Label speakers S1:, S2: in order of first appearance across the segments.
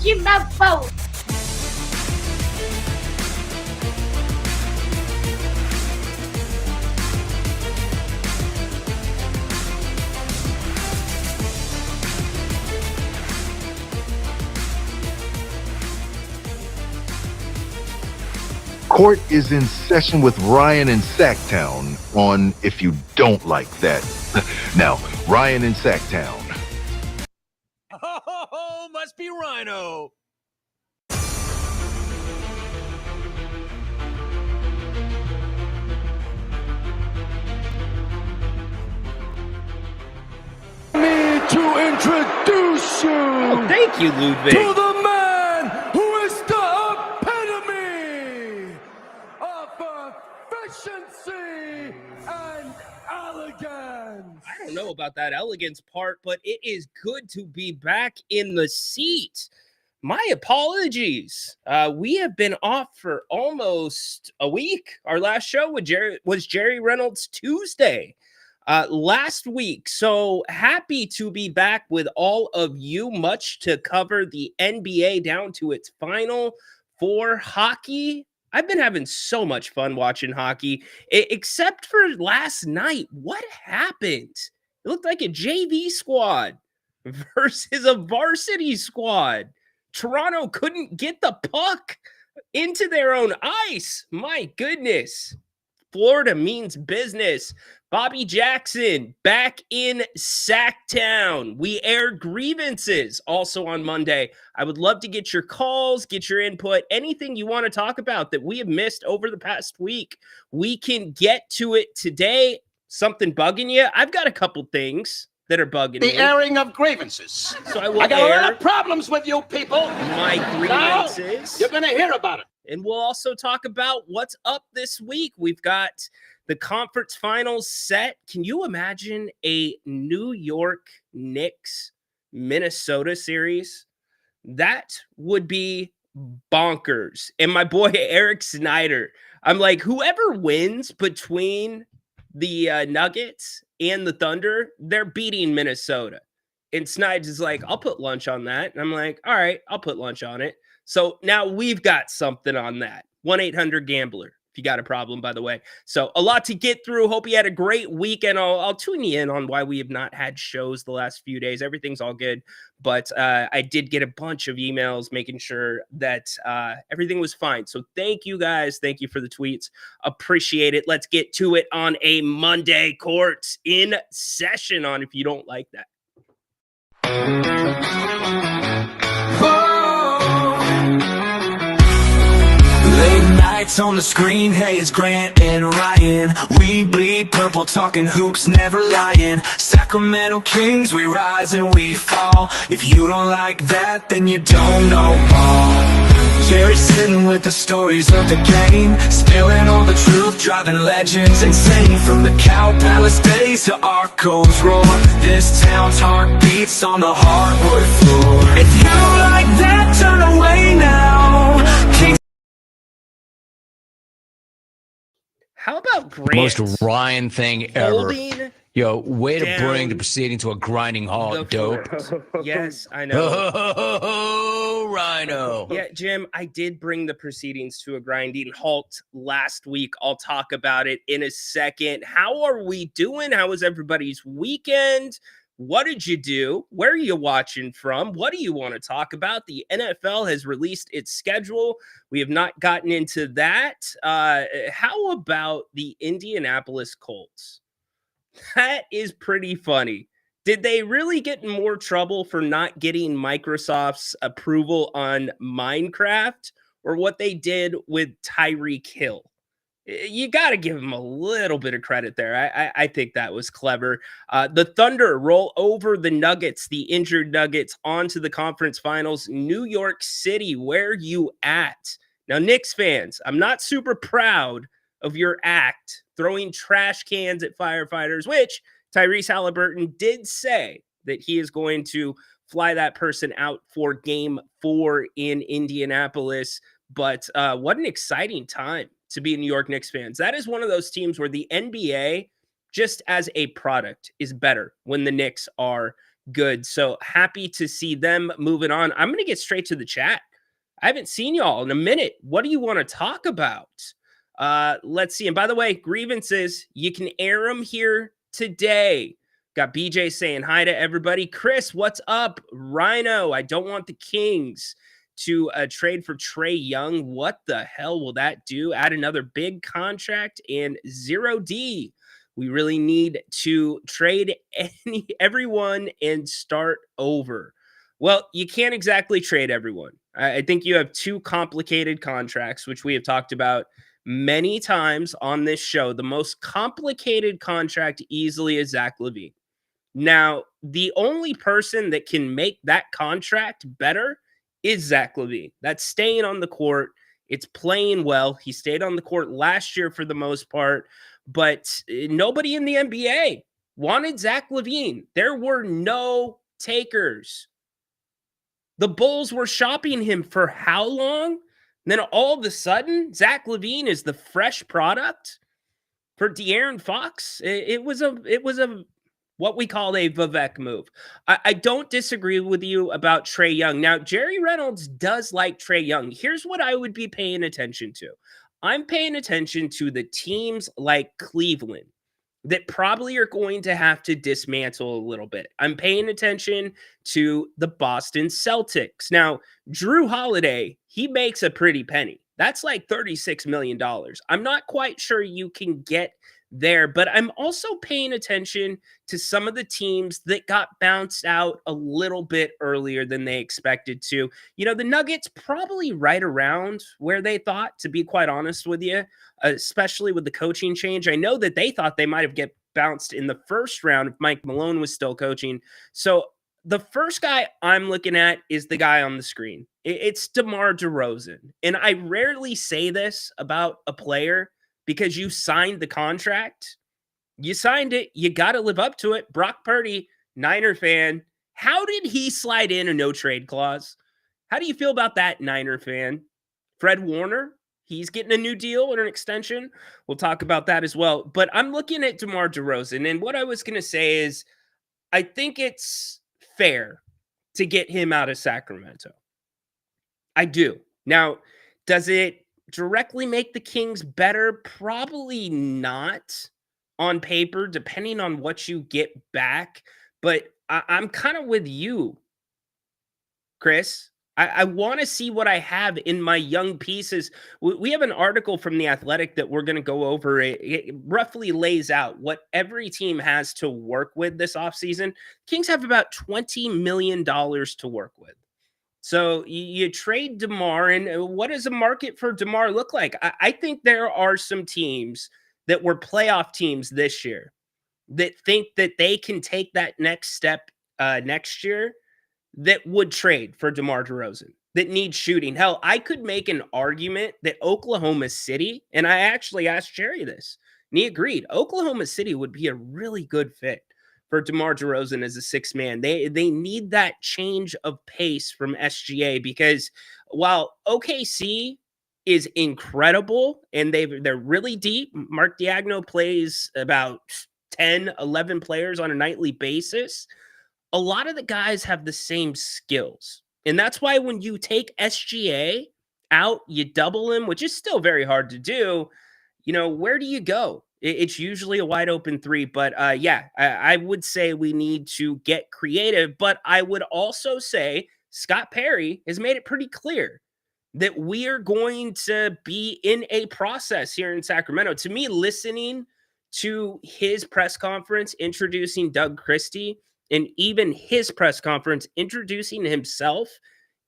S1: in my phone.
S2: Court is in session with Ryan in Sacktown on If You Don't Like That. Now, Ryan in Sacktown.
S3: Oh, must be Rhino.
S4: Me to introduce you
S5: Oh, thank you, Ludwig.
S4: to the man who is the epitome of efficiency and elegance.
S5: I don't know about that elegance part, but it is good to be back in the seat. My apologies. We have been off for almost a week. Our last show with was Jerry Reynolds Tuesday last week. So happy to be back with all of you. Much to cover. The NBA down to its final four. Hockey. I've been having so much fun watching hockey, except for last night. What happened? It looked like a JV squad versus a varsity squad. Toronto couldn't get the puck into their own ice. My goodness. Florida means business. Bobby Jackson back in Sacktown. We aired Grievances also on Monday. I would love to get your calls, get your input, anything you want to talk about that we have missed over the past week. We can get to it today. Something bugging you? I've got a couple things that are bugging me.
S6: The airing of grievances.
S5: So I will
S6: I got a lot
S5: air
S6: of problems with you people.
S5: my
S6: Now,
S5: grievances.
S6: you're going to hear about it.
S5: And we'll also talk about what's up this week. We've got the conference finals set. Can you imagine a New York Knicks Minnesota series? That would be bonkers. And my boy Eric Snyder, I'm like, whoever wins between the Nuggets and the Thunder, they're beating Minnesota. And Snyder's is like, I'll put lunch on that. And I'm like, all right, I'll put lunch on it. So now we've got something on that. 1-800-GAMBLER. If you got a problem, by the way. So a lot to get through. Hope you had a great weekend. I'll tune you in on why we have not had shows the last few days. Everything's all good. But I did get a bunch of emails making sure that everything was fine. So thank you guys. Thank you for the tweets. Appreciate it. Let's get to it on a Monday. Courts in session on If You Don't Like That.
S7: Late nights on the screen, hey, it's Grant and Ryan. We bleed purple, talking hoops, never lying. Sacramento Kings, we rise and we fall. If you don't like that, then you don't know ball. Jerry sitting with the stories of the game, spilling all the truth, driving legends insane. From the Cow Palace days to Arco's roar, this town's heart beats on the hardwood floor. If you don't like that, turn away now. Kings.
S5: How about Grant?
S8: Most Ryan thing ever.
S5: Holding
S8: Yo, way to bring the
S5: down
S8: proceeding to a grinding halt, dope.
S5: Yes, I know.
S8: Oh, Rhino.
S5: Yeah, Jim, I did bring the proceedings to a grinding halt last week. I'll talk about it in a second. How are we doing? How was everybody's weekend? What did you do? Where are you watching from? What do you want to talk about? The NFL has released its schedule. We have not gotten into that. How about the Indianapolis Colts? That is pretty funny. Did they really get in more trouble for not getting Microsoft's approval on Minecraft or what they did with Tyreek Hill? You got to give them a little bit of credit there. I think that was clever. The Thunder roll over the Nuggets, the injured Nuggets, onto the conference finals. New York City, where you at? Now, Knicks fans, I'm not super proud of your act throwing trash cans at firefighters, which Tyrese Halliburton did say that he is going to fly that person out for game 4 in Indianapolis. But what an exciting time to be New York Knicks fans. That is one of those teams where the NBA, just as a product, is better when the Knicks are good. So happy to see them moving on. I'm going to get straight to the chat. I haven't seen y'all in a minute. What do you want to talk about? Let's see. And by the way, grievances, you can air them here today. Got BJ saying hi to everybody. Chris, what's up? Rhino, I don't want the Kings to trade for Trae Young. What the hell will that do? Add another big contract and 0D. We really need to trade everyone and start over. Well, you can't exactly trade everyone. I think you have two complicated contracts, which we have talked about many times on this show. The most complicated contract easily is Zach LaVine. Now, the only person that can make that contract better is Zach LaVine. That's staying on the court. It's playing well. He stayed on the court last year for the most part, but nobody in the NBA wanted Zach LaVine. There were no takers. The Bulls were shopping him for how long? And then all of a sudden, Zach LaVine is the fresh product for De'Aaron Fox. It was a what we call a Vivek move. I don't disagree with you about Trae Young. Now, Jerry Reynolds does like Trae Young. Here's what I would be paying attention to. I'm paying attention to the teams like Cleveland that probably are going to have to dismantle a little bit. I'm paying attention to the Boston Celtics. Now, Drew Holiday, he makes a pretty penny. That's like $36 million. I'm not quite sure you can get there, but I'm also paying attention to some of the teams that got bounced out a little bit earlier than they expected to. You know, the Nuggets probably right around where they thought, to be quite honest with you, especially with the coaching change. I know that they thought they might have get bounced in the first round if Mike Malone was still coaching. So the first guy I'm looking at is the guy on the screen. It's DeMar DeRozan. And I rarely say this about a player because you signed the contract. You signed it. You got to live up to it. Brock Purdy, Niner fan. How did he slide in a no-trade clause? How do you feel about that, Niner fan? Fred Warner, he's getting a new deal and an extension. We'll talk about that as well. But I'm looking at DeMar DeRozan, and what I was going to say is I think it's fair to get him out of Sacramento. I do. Now, does it directly make the Kings better? Probably not on paper, depending on what you get back. But I'm kind of with you, Chris. I want to see what I have in my young pieces. We have an article from The Athletic that we're going to go over. It roughly lays out what every team has to work with this offseason. Kings have about $20 million to work with. So you trade DeMar, and what does a market for DeMar look like? I think there are some teams that were playoff teams this year that think that they can take that next step next year that would trade for DeMar DeRozan, that needs shooting. Hell, I could make an argument that Oklahoma City, and I actually asked Jerry this, and he agreed, Oklahoma City would be a really good fit for DeMar DeRozan as a sixth man. They need that change of pace from SGA, because while OKC is incredible and they're really deep, Mark Diagno plays about 10, 11 players on a nightly basis. A lot of the guys have the same skills. And that's why when you take SGA out, you double him, which is still very hard to do. You know, where do you go? It's usually a wide open three. But I would say we need to get creative. But I would also say Scott Perry has made it pretty clear that we are going to be in a process here in Sacramento. To me, listening to his press conference introducing Doug Christie, and even his press conference introducing himself,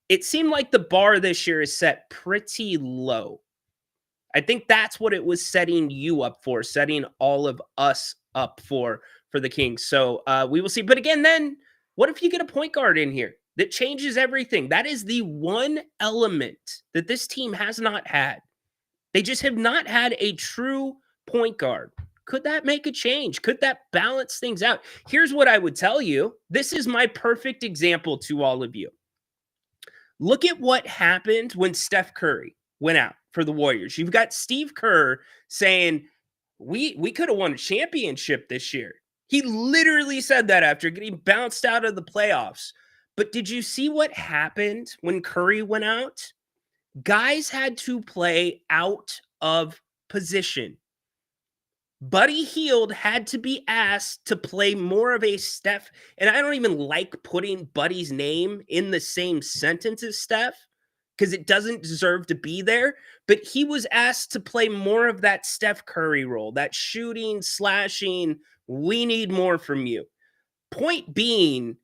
S5: it seemed like the bar this year is set pretty low. I think that's what it was setting you up for, setting all of us up for the Kings. So we will see. But again, then what if you get a point guard in here that changes everything? That is the one element that this team has not had. They just have not had a true point guard. Could that make a change? Could that balance things out? Here's what I would tell you. This is my perfect example to all of you. Look at what happened when Steph Curry went out for the Warriors. You've got Steve Kerr saying, we could have won a championship this year. He literally said that after getting bounced out of the playoffs. But did you see what happened when Curry went out? Guys had to play out of position. Buddy Hield had to be asked to play more of a Steph, and I don't even like putting Buddy's name in the same sentence as Steph because it doesn't deserve to be there, but he was asked to play more of that Steph Curry role, that shooting, slashing, we need more from you. Point being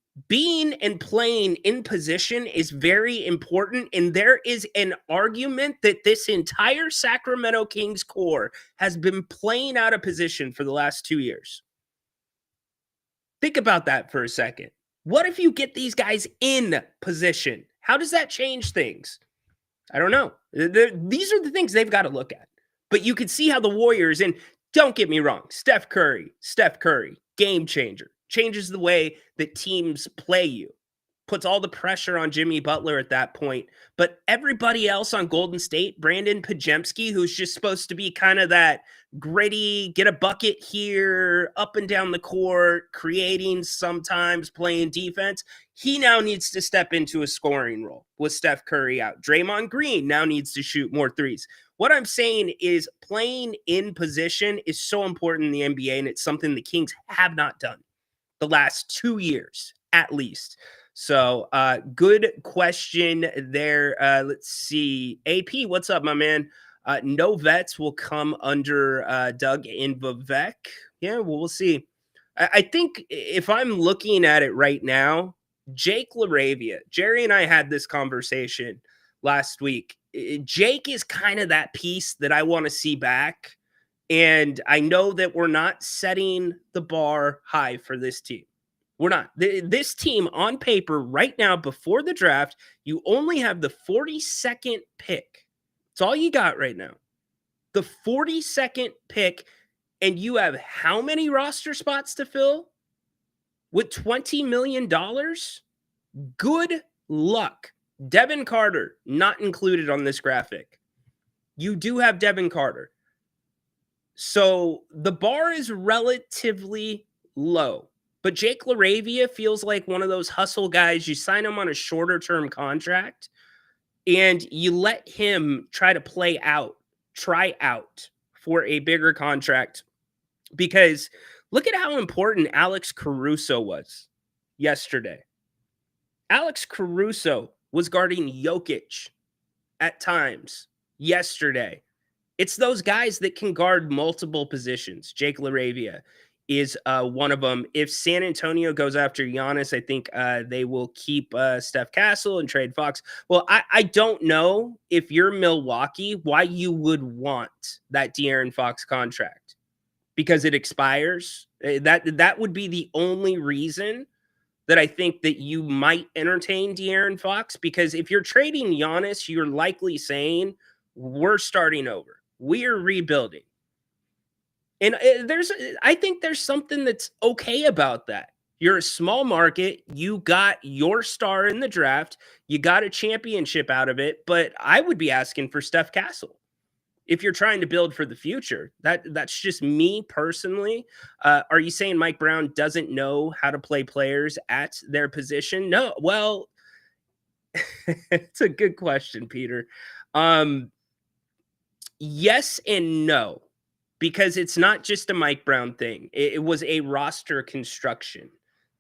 S5: and playing in position is very important. And there is an argument that this entire Sacramento Kings core has been playing out of position for the last 2 years. Think about that for a second. What if you get these guys in position? How does that change things? I don't know. These are the things they've got to look at. But you can see how the Warriors, and don't get me wrong, Steph Curry, game changer. Changes the way that teams play you, puts all the pressure on Jimmy Butler at that point. But everybody else on Golden State, Brandon Pajemski, who's just supposed to be kind of that gritty, get a bucket here, up and down the court, creating sometimes, playing defense, he now needs to step into a scoring role with Steph Curry out. Draymond Green now needs to shoot more threes. What I'm saying is playing in position is so important in the NBA, and it's something the Kings have not done the last 2 years, at least. So, good question there. Let's see. AP, what's up, my man? No vets will come under Doug and Vivek. Yeah, well, we'll see. I think if I'm looking at it right now, Jake LaRavia, Jerry and I had this conversation last week. Jake is kind of that piece that I want to see back. And I know that we're not setting the bar high for this team. We're not. This team on paper right now before the draft, you only have the 42nd pick. That's all you got right now. The 42nd pick, and you have how many roster spots to fill? With $20 million? Good luck. Devin Carter, not included on this graphic. You do have Devin Carter. So the bar is relatively low. But Jake LaRavia feels like one of those hustle guys. You sign him on a shorter term contract and you let him try out for a bigger contract. Because look at how important Alex Caruso was yesterday. Alex Caruso was guarding Jokic at times yesterday. It's those guys that can guard multiple positions. Jake LaRavia is one of them. If San Antonio goes after Giannis, I think they will keep Steph Castle and trade Fox. Well, I don't know if you're Milwaukee, why you would want that De'Aaron Fox contract. Because it expires. That would be the only reason that I think that you might entertain De'Aaron Fox. Because if you're trading Giannis, you're likely saying, we're starting over. We're rebuilding. And I think there's something that's okay about that. You're a small market. You got your star in the draft. You got a championship out of it. But I would be asking for Steph Castle if you're trying to build for the future. That's just me personally. Are you saying Mike Brown doesn't know how to play players at their position? No. Well, it's a good question, Peter. Yes and no, because it's not just a Mike Brown thing. It was a roster construction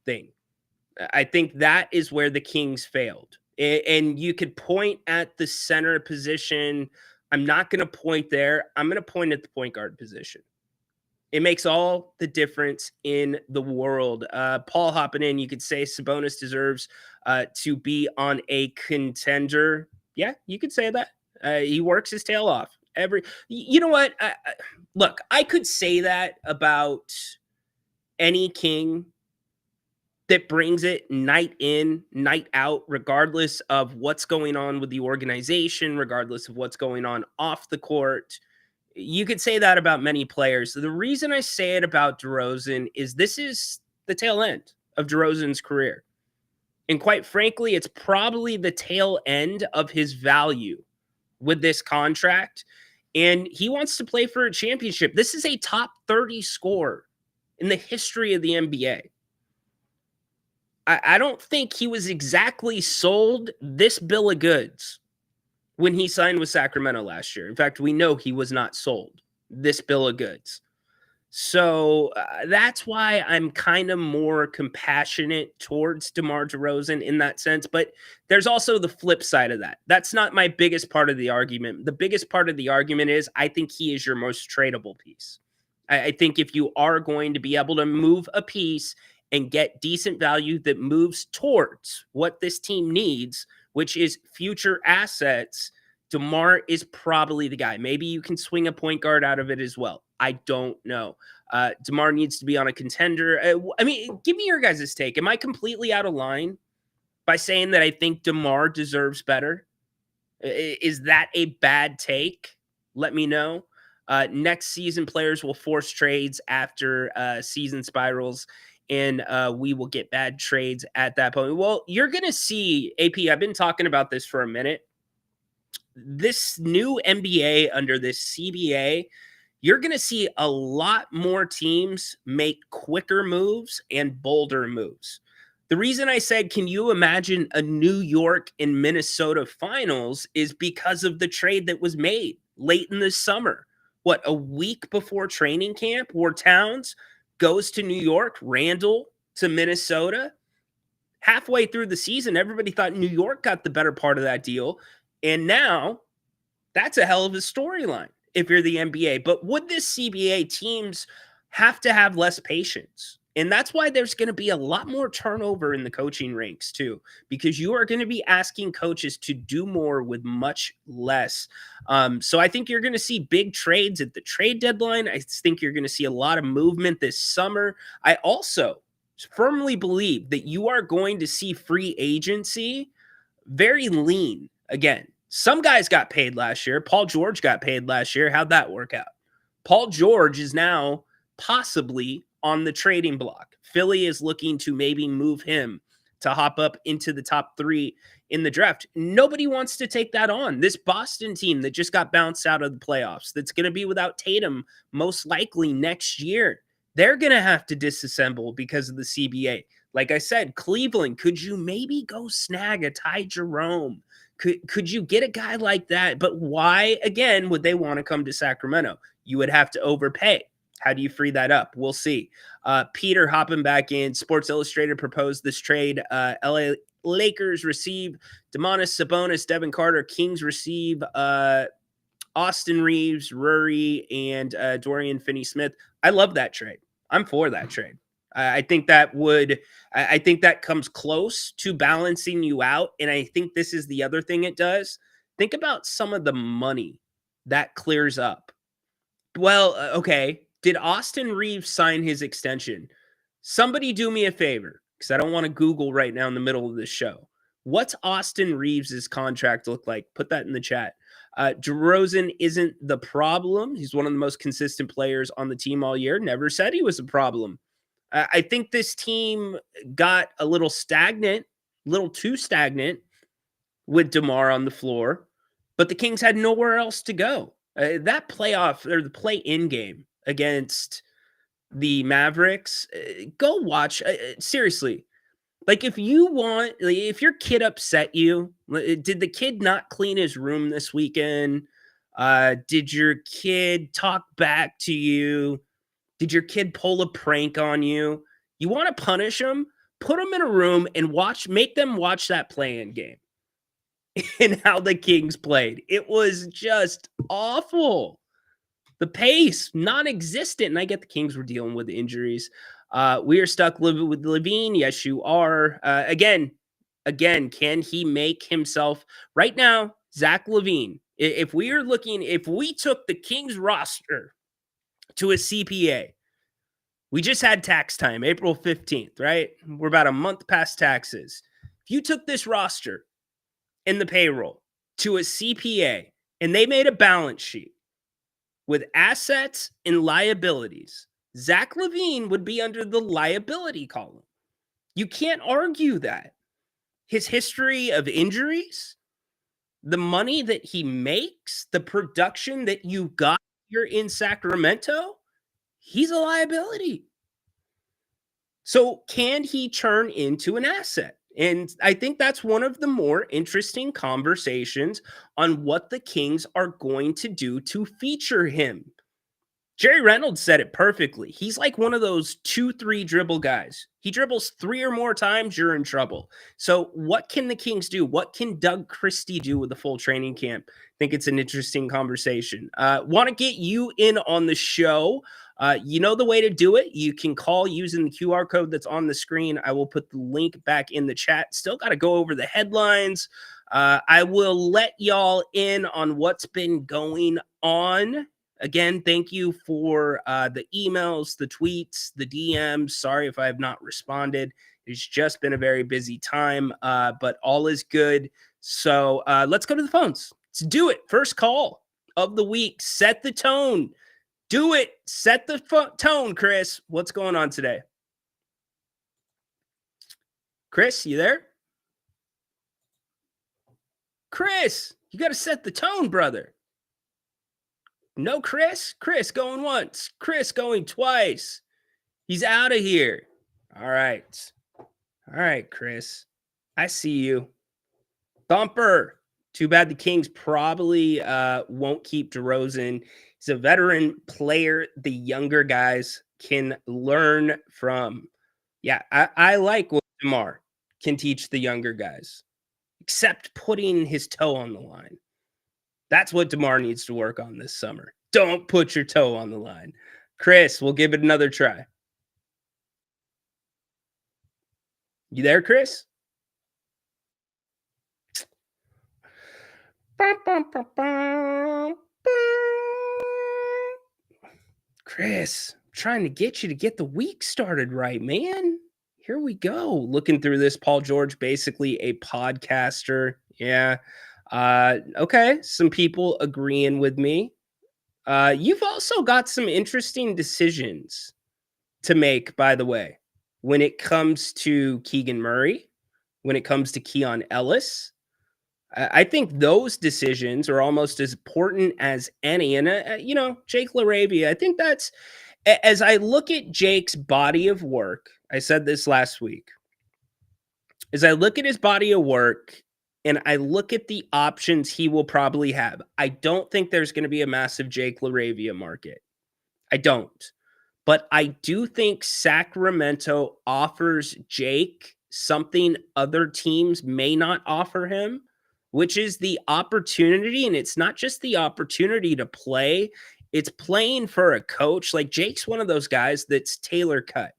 S5: thing. I think that is where the Kings failed. And you could point at the center position. I'm not going to point there. I'm going to point at the point guard position. It makes all the difference in the world. Paul hopping in, you could say Sabonis deserves to be on a contender. Yeah, you could say that. He works his tail off. You know what? Look, I could say that about any King that brings it night in, night out, regardless of what's going on with the organization, regardless of what's going on off the court. You could say that about many players. The reason I say it about DeRozan is this is the tail end of DeRozan's career. And quite frankly, it's probably the tail end of his value with this contract. And he wants to play for a championship. This is a top 30 scorer in the history of the NBA. I don't think he was exactly sold this bill of goods when he signed with Sacramento last year. In fact, we know he was not sold this bill of goods. So that's why I'm kind of more compassionate towards DeMar DeRozan in that sense. But there's also the flip side of that. That's not my biggest part of the argument. The biggest part of the argument is I think he is your most tradable piece. I think if you are going to be able to move a piece and get decent value that moves towards what this team needs, which is future assets, DeMar is probably the guy. Maybe you can swing a point guard out of it as well. I don't know. DeMar needs to be on a contender. I mean, give me your guys' take. Am I completely out of line by saying that I think DeMar deserves better? Is that a bad take? Let me know. Next season, players will force trades after season spirals, and we will get bad trades at that point. Well, you're going to see, AP, I've been talking about this for a minute. This new NBA under this CBA, you're going to see a lot more teams make quicker moves and bolder moves. The reason I said, can you imagine a New York and Minnesota finals is because of the trade that was made late in the summer. What, a week before training camp, where Towns goes to New York, Randall to Minnesota. Halfway through the season, everybody thought New York got the better part of that deal. And now that's a hell of a storyline if you're the NBA. But would this CBA teams have to have less patience? And that's why there's going to be a lot more turnover in the coaching ranks too, because you are going to be asking coaches to do more with much less. So I think you're going to see big trades at the trade deadline. I think you're going to see a lot of movement this summer. I also firmly believe that you are going to see free agency very lean again. Some guys got paid last year. Paul George got paid last year. How'd that work out? Paul George is now possibly on the trading block. Philly is looking to maybe move him to hop up into the top 3 in the draft. Nobody wants to take that on. This Boston team that just got bounced out of the playoffs, that's going to be without Tatum most likely next year, they're going to have to disassemble because of the CBA. Like I said, Cleveland, could you maybe go snag a Ty Jerome? Could you get a guy like that? But why, again, would they want to come to Sacramento? You would have to overpay. How do you free that up? We'll see. Peter hopping back in. Sports Illustrated proposed this trade. LA Lakers receive Domantas Sabonis, Devin Carter. Kings receive Austin Reeves, Rory, and Dorian Finney-Smith. I love that trade. I'm for that trade. I think that comes close to balancing you out. And I think this is the other thing it does. Think about some of the money that clears up. Well, okay. Did Austin Reeves sign his extension? Somebody do me a favor, because I don't want to Google right now in the middle of this show. What's Austin Reeves' contract look like? Put that in the chat. DeRozan isn't the problem. He's one of the most consistent players on the team all year. Never said he was a problem. I think this team got a little stagnant, a little too stagnant with DeMar on the floor, but the Kings had nowhere else to go. That playoff or the play-in game against the Mavericks, go watch. Seriously, like if your kid upset you, did the kid not clean his room this weekend? Did your kid talk back to you? Did your kid pull a prank on you? You want to punish them? Put them in a room and make them watch that play-in game and how the Kings played. It was just awful. The pace, non-existent. And I get the Kings were dealing with injuries. We are stuck living with LaVine. Yes, you are. Again, can he make himself right now? Zach LaVine. If we took the Kings roster to a CPA, we just had tax time, April 15th, right? We're about a month past taxes. If you took this roster and the payroll to a CPA and they made a balance sheet with assets and liabilities, Zach LaVine would be under the liability column. You can't argue that. His history of injuries, the money that he makes, the production that you got here in Sacramento, he's a liability. So can he turn into an asset? And I think that's one of the more interesting conversations on what the Kings are going to do to feature him. Jerry Reynolds said it perfectly. He's like one of those 2-3 dribble guys. He dribbles 3 or more times, you're in trouble. So what can the Kings do? What can Doug Christie do with the full training camp? I think it's an interesting conversation. Want to get you in on the show. You know the way to do it. You can call using the QR code that's on the screen. I will put the link back in the chat. Still got to go over the headlines. I will let y'all in on what's been going on. Again, thank you for the emails, the tweets, the DMs. Sorry if I have not responded. It's just been a very busy time, but all is good. So let's go to the phones. Let's do it. First call of the week. Set the tone. Do it. Set the tone, Chris. What's going on today? Chris, you there? Chris, you got to set the tone, brother. No, Chris? Chris going once. Chris going twice. He's out of here. All right. All right, Chris. I see you. Bumper. Too bad the Kings probably won't keep DeRozan. He's a veteran player the younger guys can learn from. Yeah, I like what DeMar can teach the younger guys, except putting his toe on the line. That's what DeMar needs to work on this summer. Don't put your toe on the line. Chris, we'll give it another try. You there, Chris? Chris, I'm trying to get you to get the week started right, man. Here we go. Looking through this, Paul George, basically a podcaster. Yeah. Okay. Some people agreeing with me. You've also got some interesting decisions to make, by the way, when it comes to Keegan Murray, when it comes to Keon Ellis. I think those decisions are almost as important as any. And, Jake LaRavia, I think that's, as I look at Jake's body of work, I said this last week, as I look at his body of work and I look at the options he will probably have, I don't think there's going to be a massive Jake LaRavia market. I don't. But I do think Sacramento offers Jake something other teams may not offer him, which is the opportunity. And it's not just the opportunity to play, it's playing for a coach. Like Jake's one of those guys that's tailor cut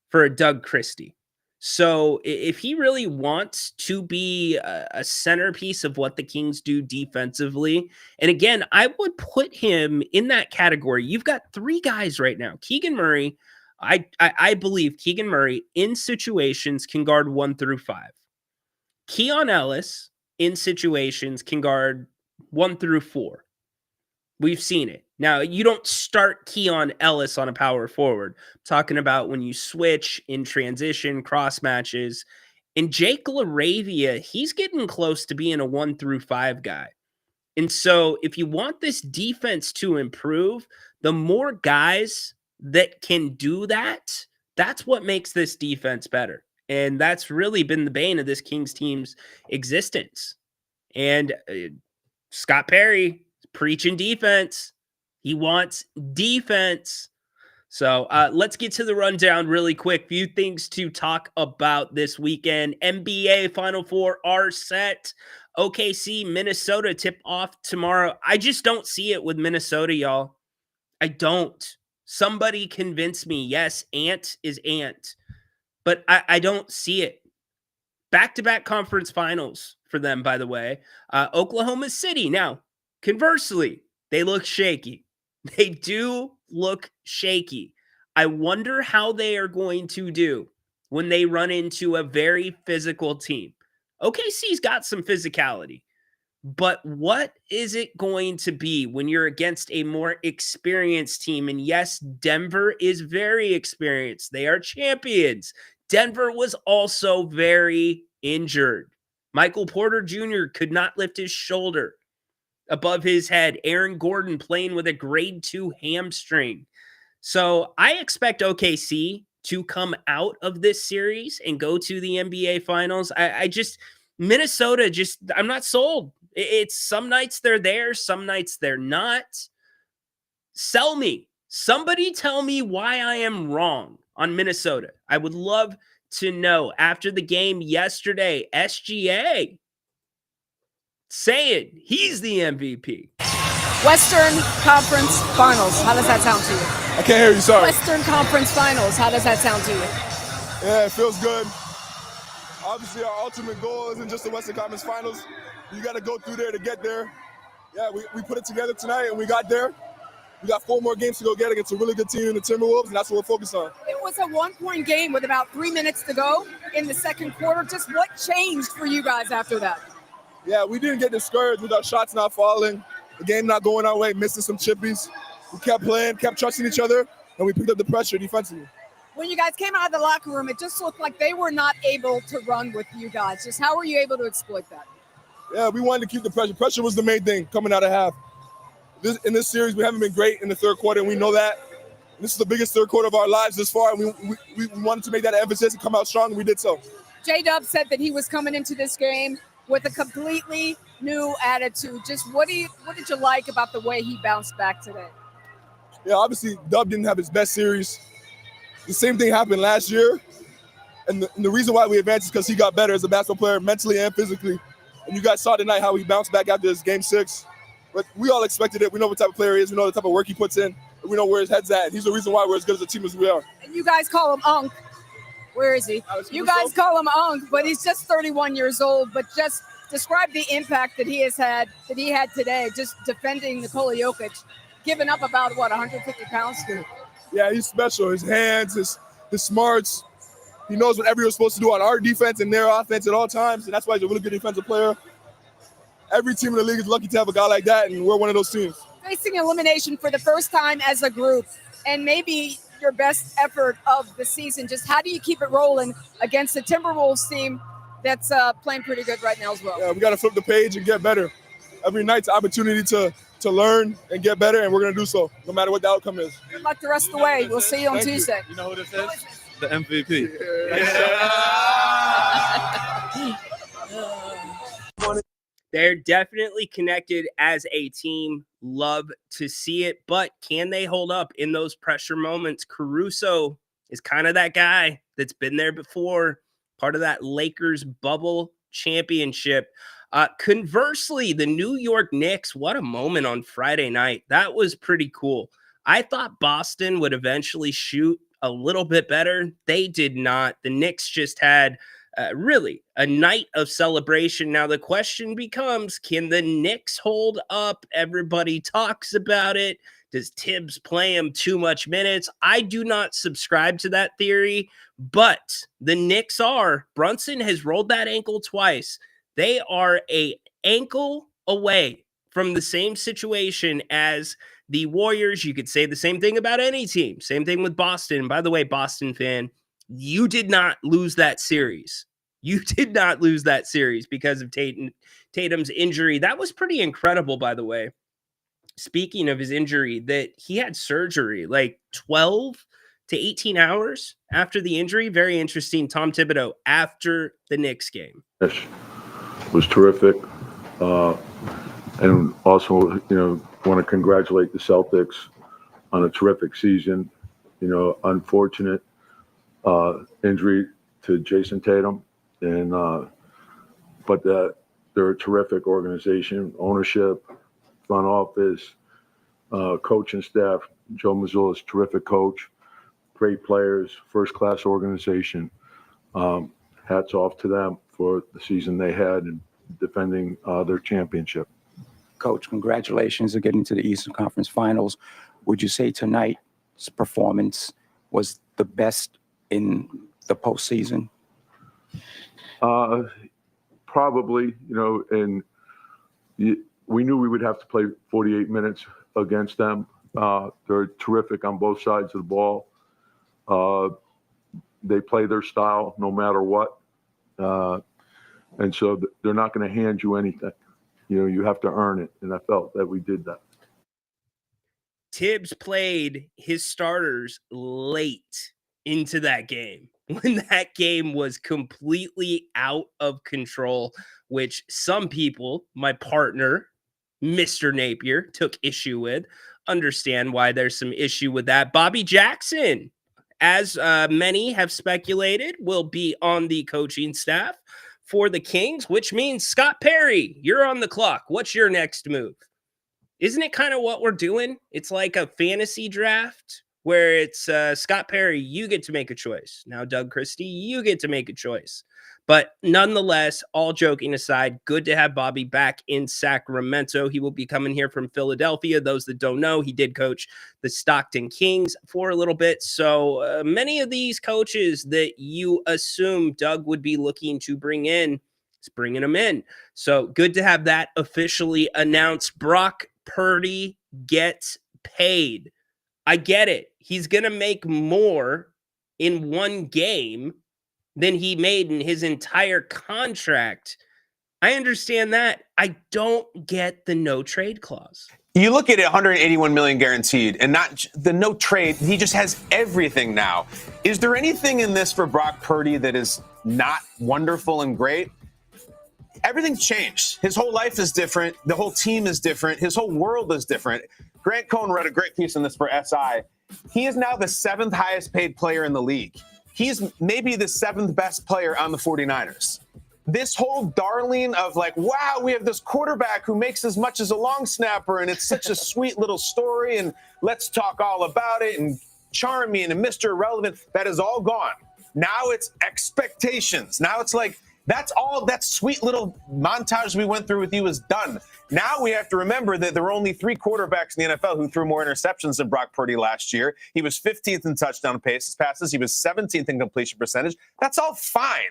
S5: for a Doug Christie. So if he really wants to be a centerpiece of what the Kings do defensively, and again, I would put him in that category. You've got 3 guys right now. Keegan Murray, I believe Keegan Murray in situations can guard 1 through 5. Keon Ellis in situations can guard 1 through 4. We've seen it. Now, you don't start Keon Ellis on a power forward. I'm talking about when you switch in transition, cross matches. And Jake LaRavia, he's getting close to being a 1 through 5 guy. And so if you want this defense to improve, the more guys that can do that, that's what makes this defense better. And that's really been the bane of this Kings team's existence. And Scott Perry, preaching defense. He wants defense. So let's get to the rundown really quick. Few things to talk about this weekend. NBA Final Four are set. OKC, Minnesota tip off tomorrow. I just don't see it with Minnesota, y'all. I don't. Somebody convince me. Yes, Ant is Ant. But I don't see it. Back-to-back conference finals for them, by the way. Oklahoma City. Now, conversely, they look shaky. They do look shaky. I wonder how they are going to do when they run into a very physical team. OKC's got some physicality, but what is it going to be when you're against a more experienced team? And yes, Denver is very experienced. They are champions. Denver was also very injured. Michael Porter Jr. could not lift his shoulder above his head. Aaron Gordon playing with a grade 2 hamstring. So I expect OKC to come out of this series and go to the NBA Finals. Minnesota, I'm not sold. It's some nights they're there, some nights they're not. Sell me. Somebody tell me why I am wrong on Minnesota. I would love to know. After the game yesterday, SGA saying he's the MVP.
S1: Western Conference Finals. How does that sound to you?
S9: I can't hear you, sorry.
S1: Western Conference Finals. How does that sound to you?
S9: Yeah, it feels good. Obviously, our ultimate goal isn't just the Western Conference Finals. You got to go through there to get there. Yeah, we put it together tonight, and we got there. We got 4 more games to go get against a really good team in the Timberwolves, and that's what we're focused on.
S1: It was a 1-point game with about 3 minutes to go in the second quarter. Just what changed for you guys after that?
S9: Yeah, we didn't get discouraged with our shots not falling, the game not going our way, missing some chippies. We kept playing, kept trusting each other, and we picked up the pressure defensively.
S1: When you guys came out of the locker room, it just looked like they were not able to run with you guys. Just how were you able to exploit that?
S9: Yeah, we wanted to keep the pressure. Pressure was the main thing coming out of half. In this series, we haven't been great in the third quarter, and we know that. This is the biggest third quarter of our lives this far, and we wanted to make that an emphasis and come out strong, and we did so.
S1: J-Dub said that he was coming into this game with a completely new attitude. Just what did you like about the way he bounced back today?
S9: Yeah, obviously, Dub didn't have his best series. The same thing happened last year, and the reason why we advanced is because he got better as a basketball player, mentally and physically. And you guys saw tonight how he bounced back after this game 6. But we all expected it. We know what type of player he is. We know the type of work he puts in. And we know where his head's at. And he's the reason why we're as good as a team as we are.
S1: And you guys call him Unk. Where is he? You guys call him Unk, but he's just 31 years old. But just describe the impact that he had today, just defending Nikola Jokic, giving up about, 150 pounds?
S9: Yeah, he's special. His hands, his smarts. He knows whatever you're supposed to do on our defense and their offense at all times. And that's why he's a really good defensive player. Every team in the league is lucky to have a guy like that, and we're one of those teams.
S1: Facing elimination for the first time as a group, and maybe your best effort of the season, just how do you keep it rolling against the Timberwolves team that's playing pretty good right now as well?
S9: Yeah, we got to flip the page and get better. Every night's an opportunity to learn and get better, and we're going to do so, no matter what the outcome is.
S1: Good luck the rest of the way. We'll see you on Tuesday.
S10: You know who this is? The MVP.
S5: They're definitely connected as a team. Love to see it, but can they hold up in those pressure moments? Caruso is kind of that guy that's been there before, part of that Lakers bubble championship. Conversely, the New York Knicks, what a moment on Friday night. That was pretty cool. I thought Boston would eventually shoot a little bit better. They did not. The Knicks just had really a night of celebration. Now the question becomes, can the Knicks hold up? Everybody talks about it. Does Tibbs play him too much minutes? I do not subscribe to that theory, but the Knicks are. Brunson has rolled that ankle twice. They are an ankle away from the same situation as the Warriors. You could say the same thing about any team. Same thing with Boston. By the way, Boston fan, you did not lose that series. You did not lose that series because of Tatum's injury. That was pretty incredible, by the way. Speaking of his injury, that he had surgery like 12 to 18 hours after the injury. Very interesting. Tom Thibodeau after the Knicks game.
S11: It was terrific. And also, want to congratulate the Celtics on a terrific season. Unfortunate injury to Jason Tatum. But they're a terrific organization, ownership, front office, coaching staff. Joe Mazzulla is a terrific coach, great players, first-class organization. Hats off to them for the season they had and defending their championship.
S12: Coach, congratulations on getting to the Eastern Conference Finals. Would you say tonight's performance was the best in the postseason?
S11: Probably, and we knew we would have to play 48 minutes against them. They're terrific on both sides of the ball. They play their style no matter what. And so they're not going to hand you anything. You have to earn it. And I felt that we did that.
S5: Tibbs played his starters late into that game when that game was completely out of control, which some people, my partner, Mr. Napier, took issue with. Understand why there's some issue with that. Bobby Jackson, as many have speculated, will be on the coaching staff for the Kings, which means Scott Perry, you're on the clock. What's your next move? Isn't it kind of what we're doing? It's like a fantasy draft where it's Scott Perry, you get to make a choice. Now, Doug Christie, you get to make a choice. But nonetheless, all joking aside, good to have Bobby back in Sacramento. He will be coming here from Philadelphia. Those that don't know, he did coach the Stockton Kings for a little bit. So many of these coaches that you assume Doug would be looking to bring in, he's bringing them in. So good to have that officially announced. Brock Purdy gets paid. I get it. He's going to make more in one game than he made in his entire contract. I understand that. I don't get the no trade clause.
S13: You look at it, 181 million guaranteed, and not the no trade. He just has everything now. Is there anything in this for Brock Purdy that is not wonderful and great? Everything's changed. His whole life is different. The whole team is different. His whole world is different. Grant Cohn wrote a great piece on this for SI. He is now the 7th highest paid player in the league. He's maybe the 7th best player on the 49ers. This whole darling of like, wow, we have this quarterback who makes as much as a long snapper, and it's such a sweet little story, and let's talk all about it, and charming and Mr. Irrelevant, that is all gone. Now it's expectations. Now it's like, that's all that sweet little montage we went through with you is done. Now we have to remember that there were only 3 quarterbacks in the NFL who threw more interceptions than Brock Purdy last year. He was 15th in touchdown passes. He was 17th in completion percentage. That's all fine.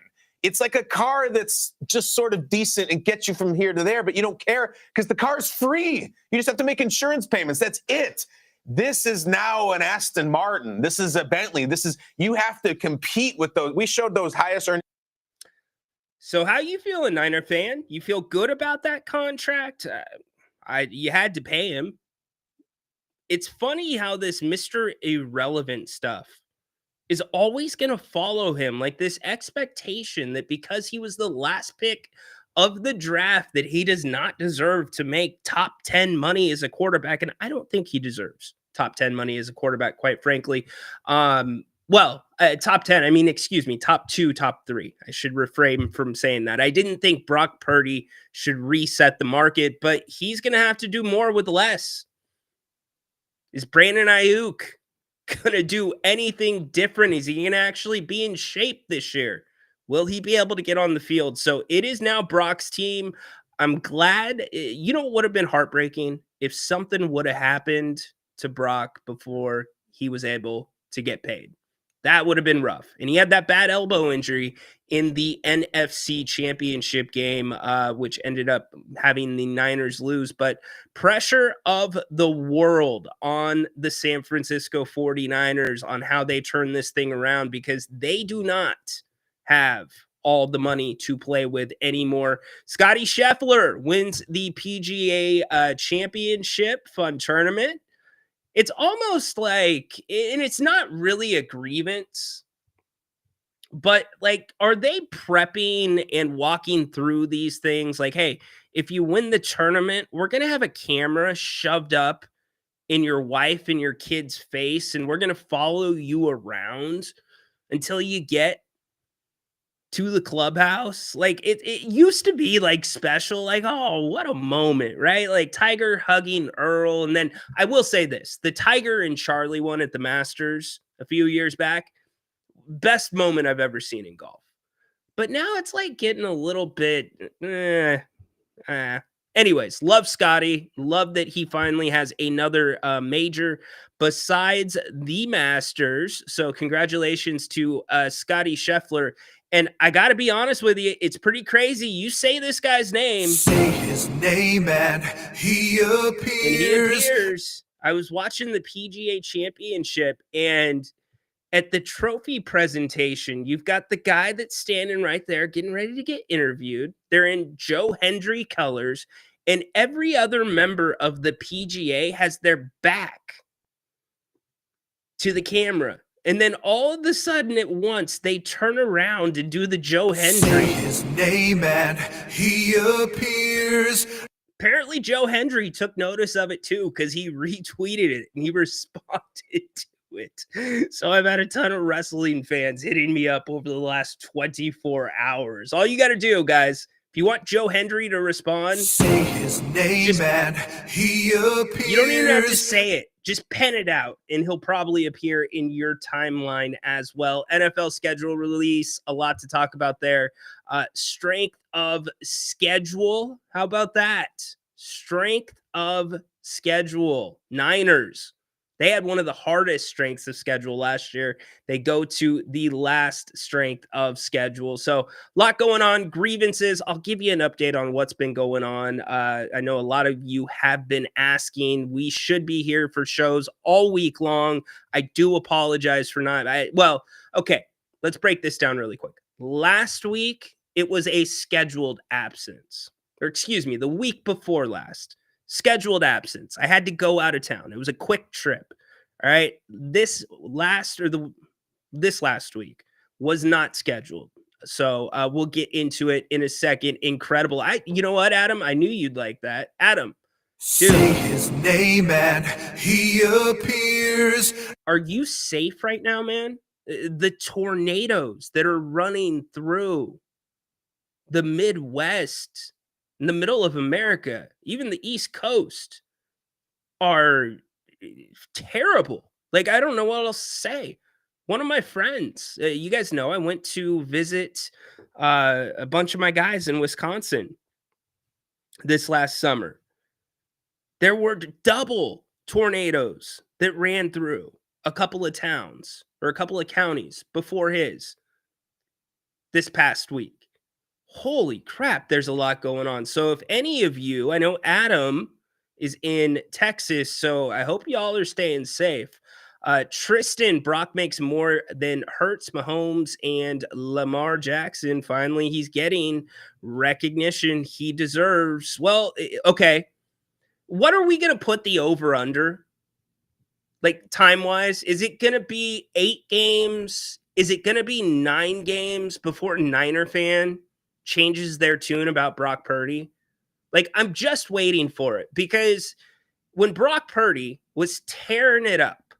S13: It's like a car that's just sort of decent and gets you from here to there, but you don't care because the car's free. You just have to make insurance payments. That's it. This is now an Aston Martin. This is a Bentley. You have to compete with those. We showed those highest earnings.
S5: So how you feeling, Niner fan? You feel good about that contract? You had to pay him. It's funny how this Mr. Irrelevant stuff is always going to follow him. Like this expectation that because he was the last pick of the draft that he does not deserve to make top 10 money as a quarterback. And I don't think he deserves top 10 money as a quarterback, quite frankly. Top 10, top 2, top 3. I should refrain from saying that. I didn't think Brock Purdy should reset the market, but he's going to have to do more with less. Is Brandon Ayuk going to do anything different? Is he going to actually be in shape this year? Will he be able to get on the field? So it is now Brock's team. I'm glad. You know what would have been heartbreaking? If something would have happened to Brock before he was able to get paid. That would have been rough. And he had that bad elbow injury in the NFC Championship game, which ended up having the Niners lose. But pressure of the world on the San Francisco 49ers on how they turn this thing around because they do not have all the money to play with anymore. Scottie Scheffler wins the PGA Championship Fun Tournament. It's almost like, and it's not really a grievance, but like, are they prepping and walking through these things? Like, hey, if you win the tournament, we're going to have a camera shoved up in your wife and your kid's face, and we're going to follow you around until you get to the clubhouse. Like it used to be like special, like, oh, what a moment, right? Like Tiger hugging Earl. And then I will say this, the Tiger and Charlie one at the Masters a few years back, best moment I've ever seen in golf. But now it's like getting a little bit, Anyways, love Scotty. Love that he finally has another major besides the Masters. So congratulations to Scottie Scheffler. And I got to be honest with you, it's pretty crazy. You say this guy's name.
S7: Say his name and he appears.
S5: I was watching the PGA Championship, and at the trophy presentation, you've got the guy that's standing right there getting ready to get interviewed. They're in Joe Hendry colors, and every other member of the PGA has their back to the camera. And then all of a sudden at once, they turn around and do the Joe Hendry.
S7: Say his name and he appears.
S5: Apparently, Joe Hendry took notice of it too because he retweeted it and he responded to it. So I've had a ton of wrestling fans hitting me up over the last 24 hours. All you got to do, guys, if you want Joe Hendry to respond,
S7: say his name and he appears.
S5: You don't even have to say it. Just pen it out, and he'll probably appear in your timeline as well. NFL schedule release, a lot to talk about there. Strength of schedule. How about that? Strength of schedule. Niners. They had one of the hardest strengths of schedule last year. They go to the last strength of schedule. So a lot going on. Grievances. I'll give you an update on what's been going on. I know a lot of you have been asking. We should be here for shows all week long. I do apologize for not. Okay. Let's break this down really quick. Last week, it was a scheduled absence. Or excuse me, the week before last. Scheduled absence. I had to go out of town. It was a quick trip. All right. This last week was not scheduled. So we'll get into it in a second. Incredible. You know what, Adam? I knew you'd like that. Adam. Dude,
S7: say his name and he appears.
S5: Are you safe right now, man? The tornadoes that are running through the Midwest, in the middle of America, even the East Coast, are terrible. Like, I don't know what else to say. One of my friends, you guys know, I went to visit a bunch of my guys in Wisconsin this last summer. There were double tornadoes that ran through a couple of towns or a couple of counties before his this past week. Holy crap, there's a lot going on. So if any of you, I know Adam is in Texas, so I hope y'all are staying safe. Tristan, Brock makes more than Hurts, Mahomes, and Lamar Jackson. Finally, he's getting recognition he deserves. Well, okay. What are we going to put the over under? Like time-wise? Is it going to be 8 games? Is it going to be 9 games before Niner fan changes their tune about Brock Purdy? Like, I'm just waiting for it, because when Brock Purdy was tearing it up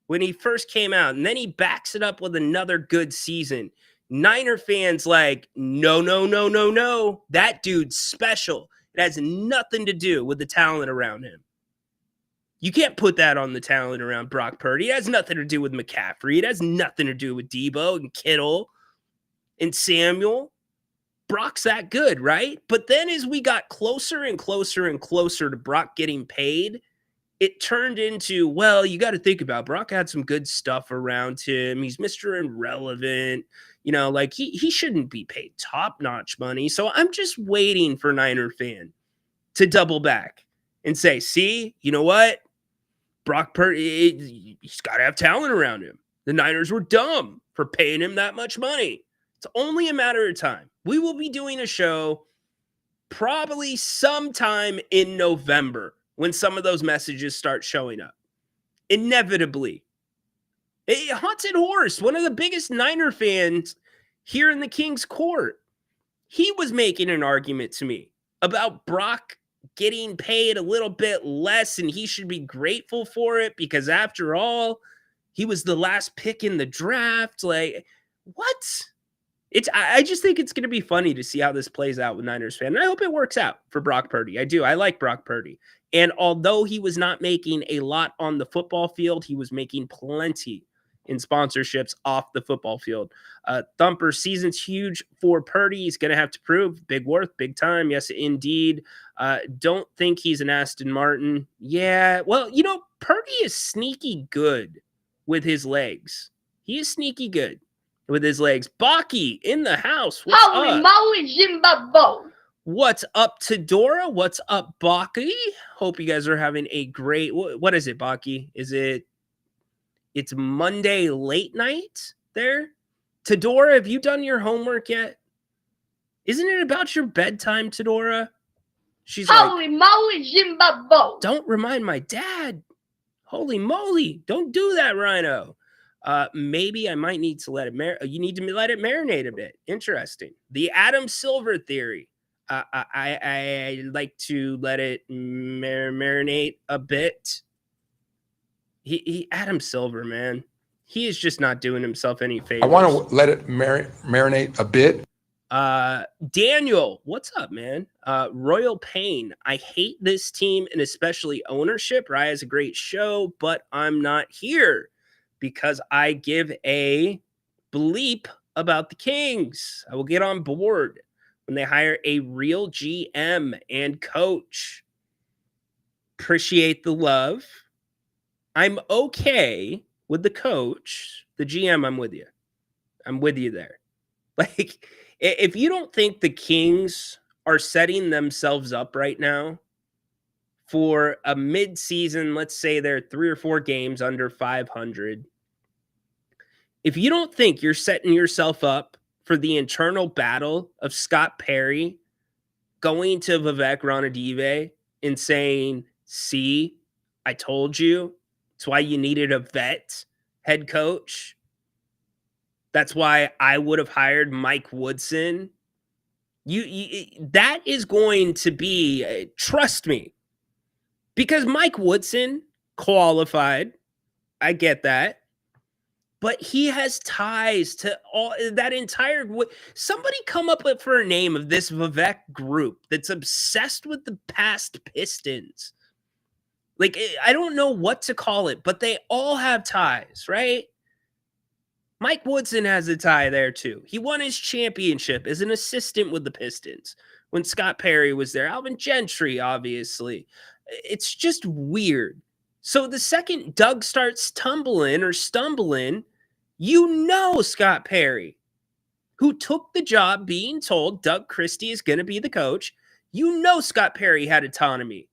S5: when he first came out, and then he backs it up with another good season, Niner fans like, no, that dude's special. It has nothing to do with the talent around him. You can't put that on the talent around Brock Purdy. It has nothing to do with McCaffrey. It has nothing to do with Debo and Kittle and Samuel. Brock's that good, right? But then as we got closer and closer and closer to Brock getting paid, it turned into, well, you got to think about Brock had some good stuff around him. He's Mr. Irrelevant. You know, like he shouldn't be paid top-notch money. So I'm just waiting for Niner fan to double back and say, see, you know what? Brock Purdy, he's got to have talent around him. The Niners were dumb for paying him that much money. It's only a matter of time. We will be doing a show probably sometime in November when some of those messages start showing up. Inevitably. A Haunted Horse, one of the biggest Niner fans here in the King's Court, he was making an argument to me about Brock getting paid a little bit less, and he should be grateful for it because, after all, he was the last pick in the draft. Like, what? I just think it's going to be funny to see how this plays out with Niners fan. And I hope it works out for Brock Purdy. I do. I like Brock Purdy. And although he was not making a lot on the football field, he was making plenty in sponsorships off the football field. Thumper, season's huge for Purdy. He's going to have to prove big worth, big time. Yes, indeed. Don't think he's an Aston Martin. Yeah, well, you know, Purdy is sneaky good with his legs. He is sneaky good with his legs. Baki in the house. What's
S14: Holy
S5: up?
S14: moly, Zimbabwe.
S5: What's up, Tedora? What's up, Baki? Hope you guys are having a great... What is it, Baki? It's Monday late night there? Tedora, have you done your homework yet? Isn't it about your bedtime, Tedora? She's
S14: Holy moly, Zimbabwe.
S5: Don't remind my dad. Holy moly. Don't do that, Rhino. Maybe I might need to let it you need to let it marinate a bit. Interesting. The Adam Silver theory. I like to let it marinate a bit. He Adam Silver, man. He is just not doing himself any favors.
S15: I want to let it marinate a bit.
S5: Daniel, what's up, man? Royal Pain. I hate this team and especially ownership. Raya is a great show, but I'm not here because I give a bleep about the Kings. I will get on board when they hire a real GM and coach. Appreciate the love. I'm okay with the coach. The GM, I'm with you. I'm with you there. Like, if you don't think the Kings are setting themselves up right now for a mid-season, let's say they're 3 or 4 games under 500, if you don't think you're setting yourself up for the internal battle of Scott Perry going to Vivek Ranadive and saying, see, I told you, that's why you needed a vet head coach. That's why I would have hired Mike Woodson. That is going to be, trust me, because Mike Woodson qualified. I get that. But he has ties to all that entire. Somebody come up with for a name of this Vivek group that's obsessed with the past Pistons. Like, I don't know what to call it, but they all have ties, right? Mike Woodson has a tie there too. He won his championship as an assistant with the Pistons when Scott Perry was there. Alvin Gentry, obviously. It's just weird. So the second Doug starts tumbling or stumbling, you know Scott Perry, who took the job being told Doug Christie is going to be the coach, you know Scott Perry had autonomy.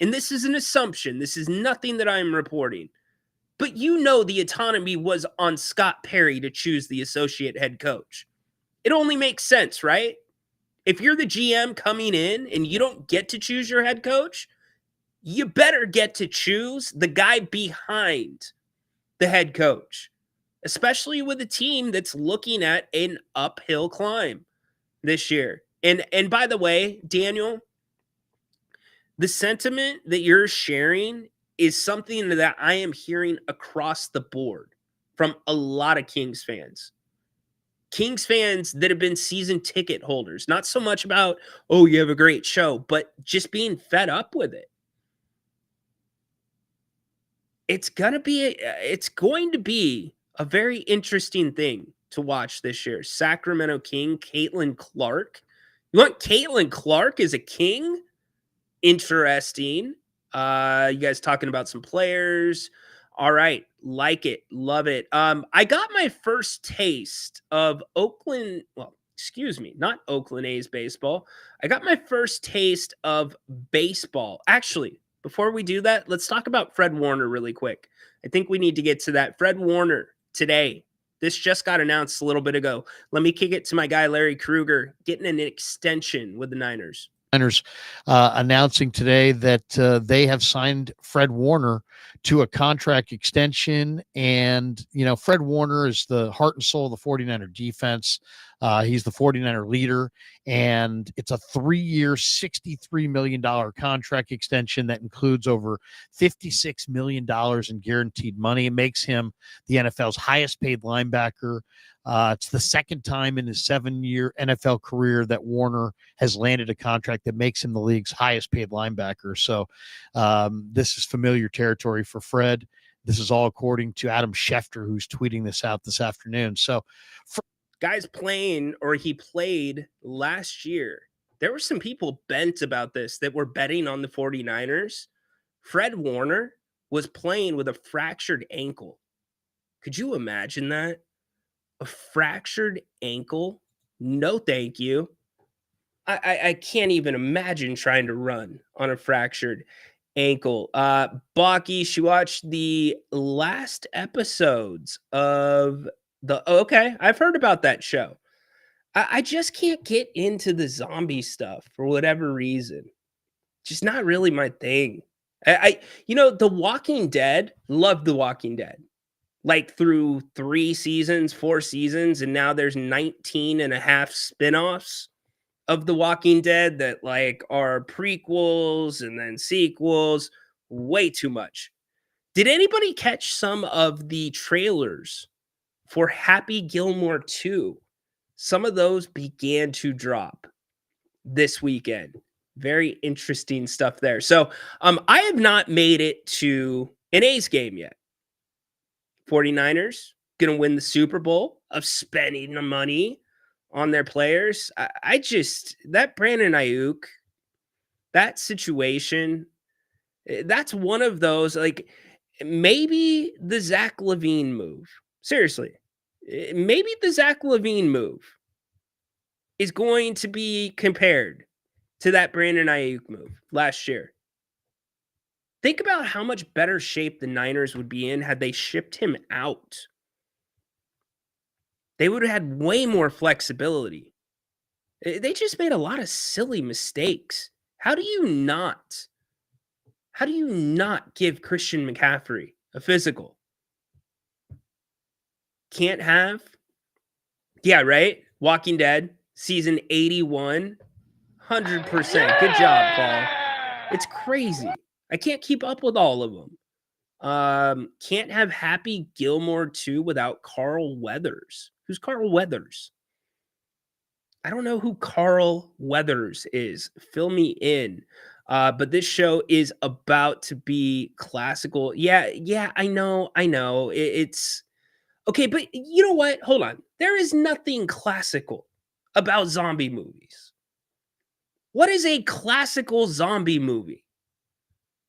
S5: And this is an assumption. This is nothing that I'm reporting. But you know the autonomy was on Scott Perry to choose the associate head coach. It only makes sense, right? If you're the GM coming in and you don't get to choose your head coach, you better get to choose the guy behind the head coach, especially with a team that's looking at an uphill climb this year. And by the way, Daniel, the sentiment that you're sharing is something that I am hearing across the board from a lot of Kings fans. Kings fans that have been season ticket holders, not so much about, oh, you have a great show, but just being fed up with it. It's going to be a very interesting thing to watch this year. Sacramento King, Caitlin Clark. You want Caitlin Clark as a King? Interesting. You guys talking about some players. All right. Like it. Love it. I got my first taste of not Oakland A's baseball. I got my first taste of baseball. Actually, before we do that, let's talk about Fred Warner really quick. I think we need to get to that. Fred Warner today. This just got announced a little bit ago. Let me kick it to my guy, Larry Krueger, getting an extension with the Niners.
S16: Announcing today that they have signed Fred Warner to a contract extension. And, Fred Warner is the heart and soul of the 49er defense. He's the 49er leader, and it's a 3-year, $63 million contract extension that includes over $56 million in guaranteed money. It makes him the NFL's highest paid linebacker. It's the second time in his 7-year NFL career that Warner has landed a contract that makes him the league's highest paid linebacker. So this is familiar territory for Fred. This is all according to Adam Schefter, who's tweeting this out this afternoon. So
S5: guys playing, or he played last year. There were some people bent about this that were betting on the 49ers. Fred Warner was playing with a fractured ankle. Could you imagine that? A fractured ankle? No, thank you. I can't even imagine trying to run on a fractured ankle. Baki, she watched the last episodes of okay, I've heard about that show. I just can't get into the zombie stuff for whatever reason. Just not really my thing. The Walking Dead, love The Walking Dead. like through 3 seasons, 4 seasons, and now there's 19 and a half spinoffs of The Walking Dead that like are prequels and then sequels. Way too much. Did anybody catch some of the trailers for Happy Gilmore 2? Some of those began to drop this weekend. Very interesting stuff there. So I have not made it to an A's game yet. 49ers going to win the Super Bowl of spending the money on their players. I just, that Brandon Ayuk, that situation, that's one of those, like, maybe the Zach LaVine move. Seriously, maybe the Zach LaVine move is going to be compared to that Brandon Ayuk move last year. Think about how much better shape the Niners would be in had they shipped him out. They would have had way more flexibility. They just made a lot of silly mistakes. How do you not give Christian McCaffrey a physical? Can't have? Yeah, right? Walking Dead, season 81, 100%. Good job, Paul. It's crazy. I can't keep up with all of them. Can't have Happy Gilmore 2 without Carl Weathers. Who's Carl Weathers? I don't know who Carl Weathers is. Fill me in. But this show is about to be classical. Yeah, I know. It's okay, but you know what? Hold on. There is nothing classical about zombie movies. What is a classical zombie movie?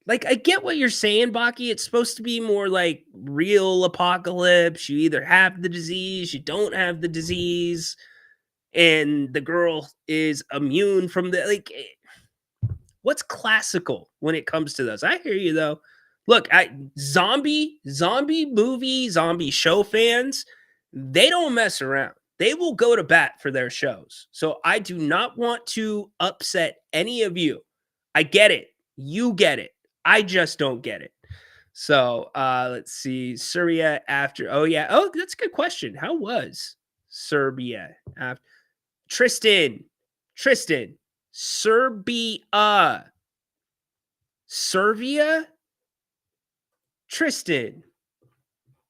S5: Like, I get what you're saying, Baki. It's supposed to be more like real apocalypse. You either have the disease, you don't have the disease, and the girl is immune from the, like, what's classical when it comes to those? I hear you, though. Look, zombie movie, zombie show fans, they don't mess around. They will go to bat for their shows. So I do not want to upset any of you. I get it. You get it. I just don't get it. So let's see. Serbia after. Oh, yeah. Oh, that's a good question. How was Serbia after? Tristan. Serbia. Servia? Tristan.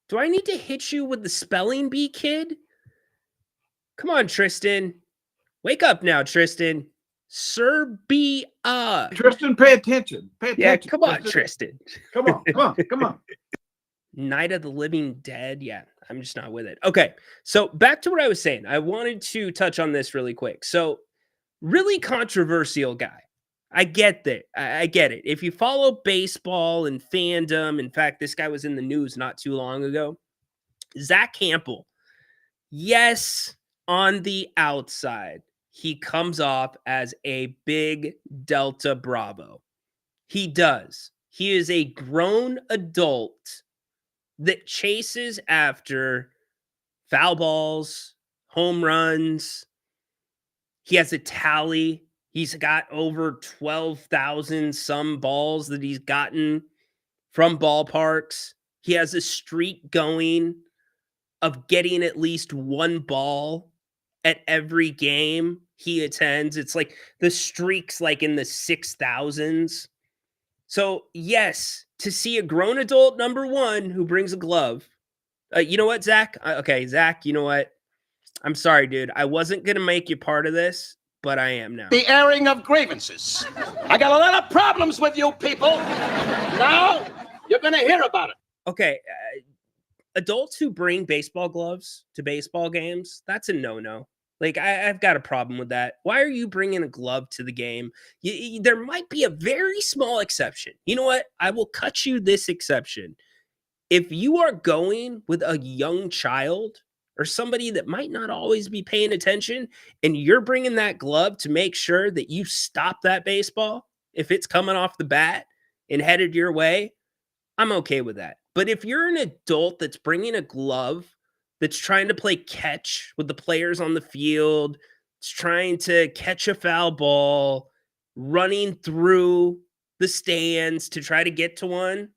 S5: Do I need to hit you with the spelling bee, kid? Come on, Tristan. Wake up now, Tristan. Serbia.
S6: Tristan, pay attention.
S5: Yeah, come on, Tristan.
S6: Come on.
S5: Night of the Living Dead. Yeah, I'm just not with it. Okay, so back to what I was saying. I wanted to touch on this really quick. So, really controversial guy. I get that. I get it. If you follow baseball and fandom, in fact, this guy was in the news not too long ago. Zach Campbell. Yes, on the outside, he comes off as a big Delta Bravo. He does. He is a grown adult that chases after foul balls, home runs. He has a tally. He's got over 12,000 some balls that he's gotten from ballparks. He has a streak going of getting at least one ball at every game he attends. It's like the streak's like in the 6,000s. So, yes, to see a grown adult, number one, who brings a glove. You know what, Zach? Okay, Zach, you know what? I'm sorry, dude. I wasn't going to make you part of this, but I am now.
S6: The airing of grievances. I got a lot of problems with you people. Now, you're going to hear about it.
S5: Okay, adults who bring baseball gloves to baseball games, that's a no-no. Like, I've got a problem with that. Why are you bringing a glove to the game? There might be a very small exception. You know what? I will cut you this exception. If you are going with a young child or somebody that might not always be paying attention, and you're bringing that glove to make sure that you stop that baseball if it's coming off the bat and headed your way, I'm okay with that. But if you're an adult that's bringing a glove, that's trying to play catch with the players on the field, it's trying to catch a foul ball, running through the stands to try to get to one,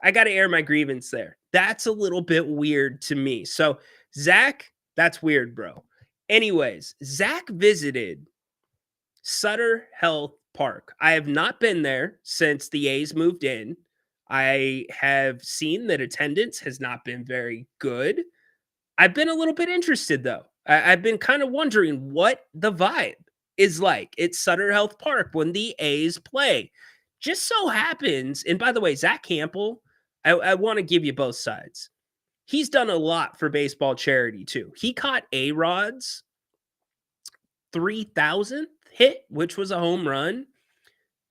S5: I got to air my grievance there. That's a little bit weird to me. So, Zach, that's weird, bro. Anyways, Zach visited Sutter Health Park. I have not been there since the A's moved in. I have seen that attendance has not been very good. I've been a little bit interested, though. I've been kind of wondering what the vibe is like at Sutter Health Park when the A's play. Just so happens, and by the way, Zach Campbell, I want to give you both sides. He's done a lot for baseball charity, too. He caught A-Rod's 3,000th hit, which was a home run.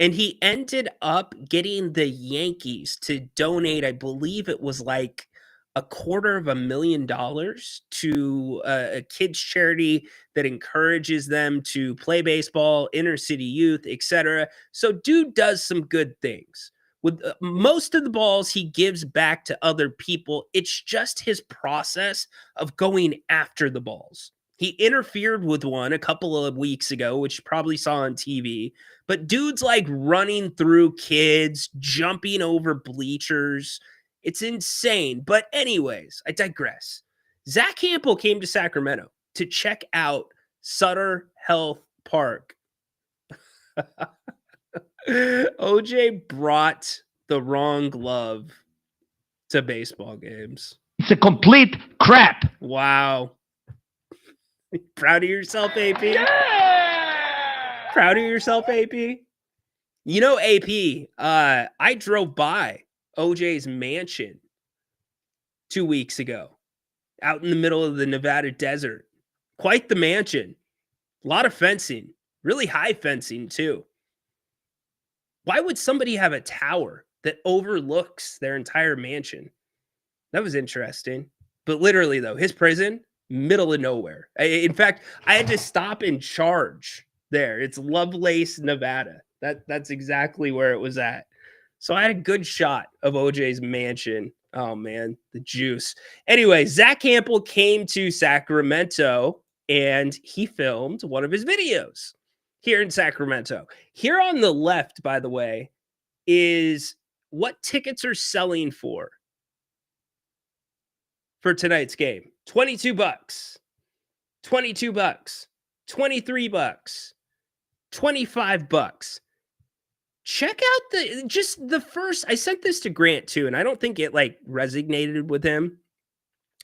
S5: And he ended up getting the Yankees to donate, I believe it was like $250,000 to a kids charity that encourages them to play baseball, inner city youth, etc. So dude does some good things. With most of the balls he gives back to other people, it's just his process of going after the balls. He interfered with one a couple of weeks ago, which you probably saw on TV. But dude's like running through kids, jumping over bleachers. It's insane. But anyways, I digress. Zach Campbell came to Sacramento to check out Sutter Health Park. OJ brought the wrong glove to baseball games.
S6: It's a complete crap.
S5: Wow. Proud of yourself, AP? Yeah! Proud of yourself, AP? You know, AP, I drove by OJ's mansion 2 weeks ago out in the middle of the Nevada desert. Quite the mansion. A lot of fencing. Really high fencing, too. Why would somebody have a tower that overlooks their entire mansion? That was interesting. But literally, though, his prison, middle of nowhere. In fact, I had to stop and charge there. It's Lovelace, Nevada. That's exactly where it was at. So I had a good shot of OJ's mansion. Oh, man, the juice. Anyway, Zach Campbell came to Sacramento, and he filmed one of his videos here in Sacramento. Here on the left, by the way, is what tickets are selling for tonight's game. $22, $22, $23, $25. Check out the first. I sent this to Grant too, and I don't think it like resonated with him.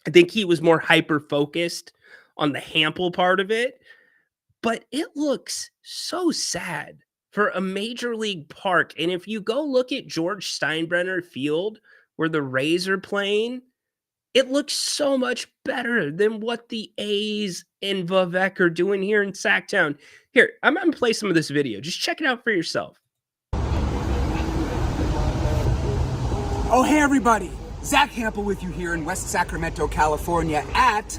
S5: I think he was more hyper focused on the Hampel part of it, but it looks so sad for a major league park. And if you go look at George Steinbrenner Field where the Rays are playing, it looks so much better than what the A's and Vivek are doing here in Sacktown. Here, I'm going to play some of this video. Just check it out for yourself.
S17: Oh, hey, everybody. Zach Campbell with you here in West Sacramento, California at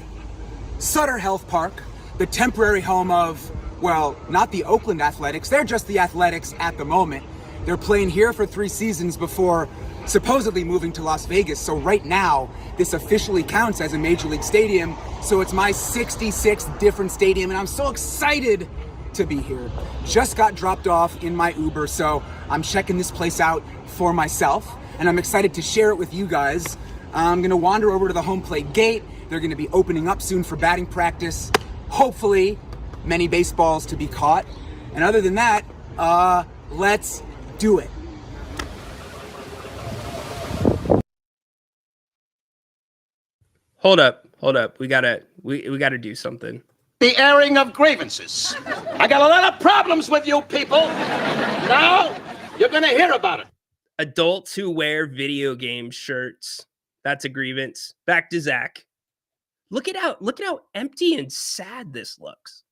S17: Sutter Health Park, the temporary home of, well, not the Oakland Athletics. They're just the Athletics at the moment. They're playing here for 3 seasons before supposedly moving to Las Vegas. So right now, this officially counts as a Major League Stadium. So it's my 66th different stadium, and I'm so excited to be here. Just got dropped off in my Uber, so I'm checking this place out for myself, and I'm excited to share it with you guys. I'm gonna wander over to the home plate gate. They're gonna be opening up soon for batting practice. Hopefully, many baseballs to be caught. And other than that, let's do it.
S5: Hold up. We gotta do something.
S6: The airing of grievances. I got a lot of problems with you people. Now, you're gonna hear about it.
S5: Adults who wear video game shirts. That's a grievance. Back to Zach. Look at how empty and sad this looks.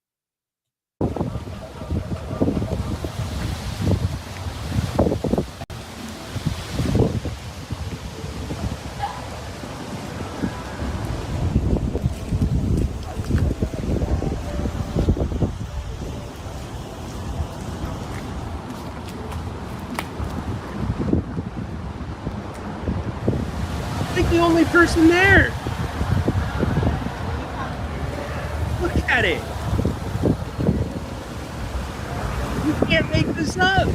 S5: I think the only person there. Look at it. You can't make this up.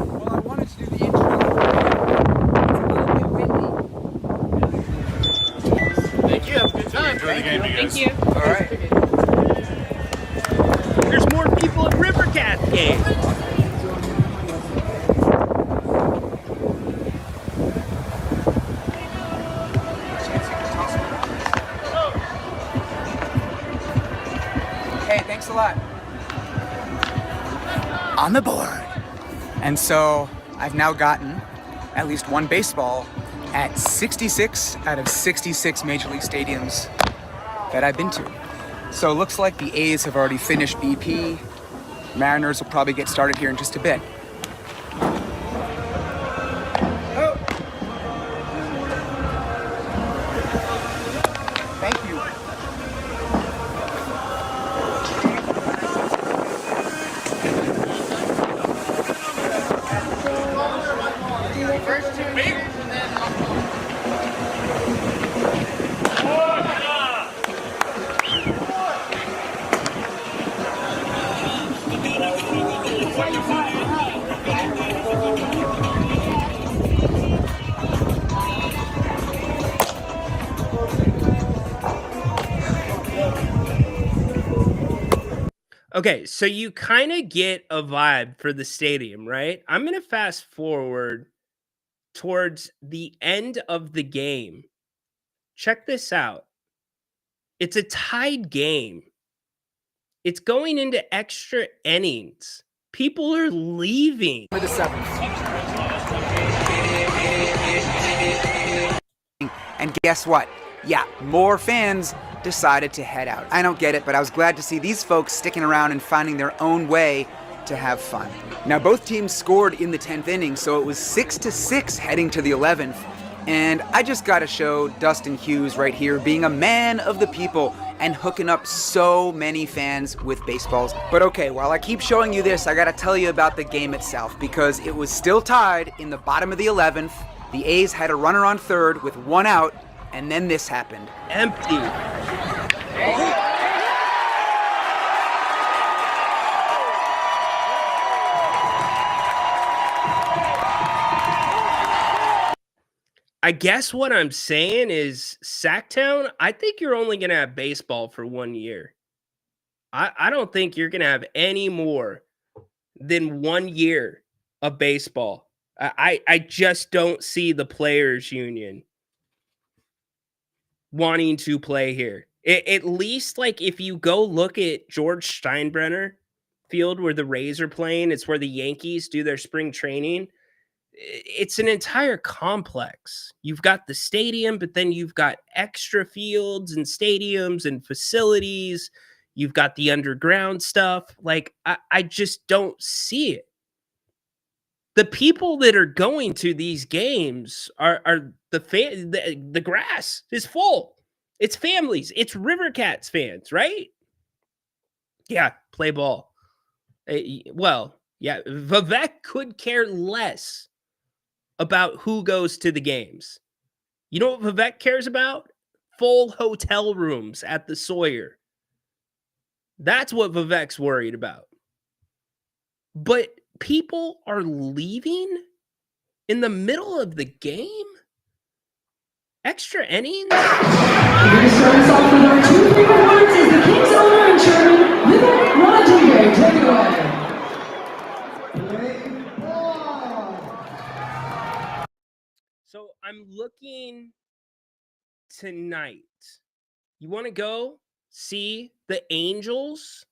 S17: Well, I wanted
S10: Enjoy the game, you guys.
S1: Thank you.
S17: All right.
S5: There's more people at Rivercats games.
S17: Hey, thanks a lot. On the board. And so I've now gotten at least one baseball at 66 out of 66 Major League stadiums that I've been to. So it looks like the A's have already finished BP. Mariners will probably get started here in just a bit. Oh. Thank you.
S5: Okay, so you kind of get a vibe for the stadium, right? I'm going to fast forward towards the end of the game. Check this out. It's a tied game. It's going into extra innings. People are leaving.
S17: For the seventh. And guess what? Yeah, more fans decided to head out. I don't get it, but I was glad to see these folks sticking around and finding their own way to have fun. Now, both teams scored in the 10th inning, so it was 6-6 heading to the 11th. And I just gotta show Dustin Hughes right here being a man of the people and hooking up so many fans with baseballs. But okay, while I keep showing you this, I gotta tell you about the game itself, because it was still tied in the bottom of the 11th. The A's had a runner on third with one out, and then this happened.
S5: Empty. I guess what I'm saying is, Sacktown, I think you're only going to have baseball for 1 year. I don't think you're going to have any more than 1 year of baseball. I just don't see the players union wanting to play here. At least, like, if you go look at George Steinbrenner Field where the Rays are playing, it's where the Yankees do their spring training. It's an entire complex. You've got the stadium, but then you've got extra fields and stadiums and facilities. You've got the underground stuff. Like, I just don't see it. The people that are going to these games are the grass is full. It's families. It's Rivercats fans, right? Yeah, play ball. Well, yeah, Vivek could care less about who goes to the games. You know what Vivek cares about? Full hotel rooms at the Sawyer. That's what Vivek's worried about. But people are leaving in the middle of the game? Extra innings?
S18: Here to start us off with our 2 favorite words is the King's owner and chairman, Vivek Rodriguez. Take it away.
S5: So I'm looking tonight. You want to go see the Angels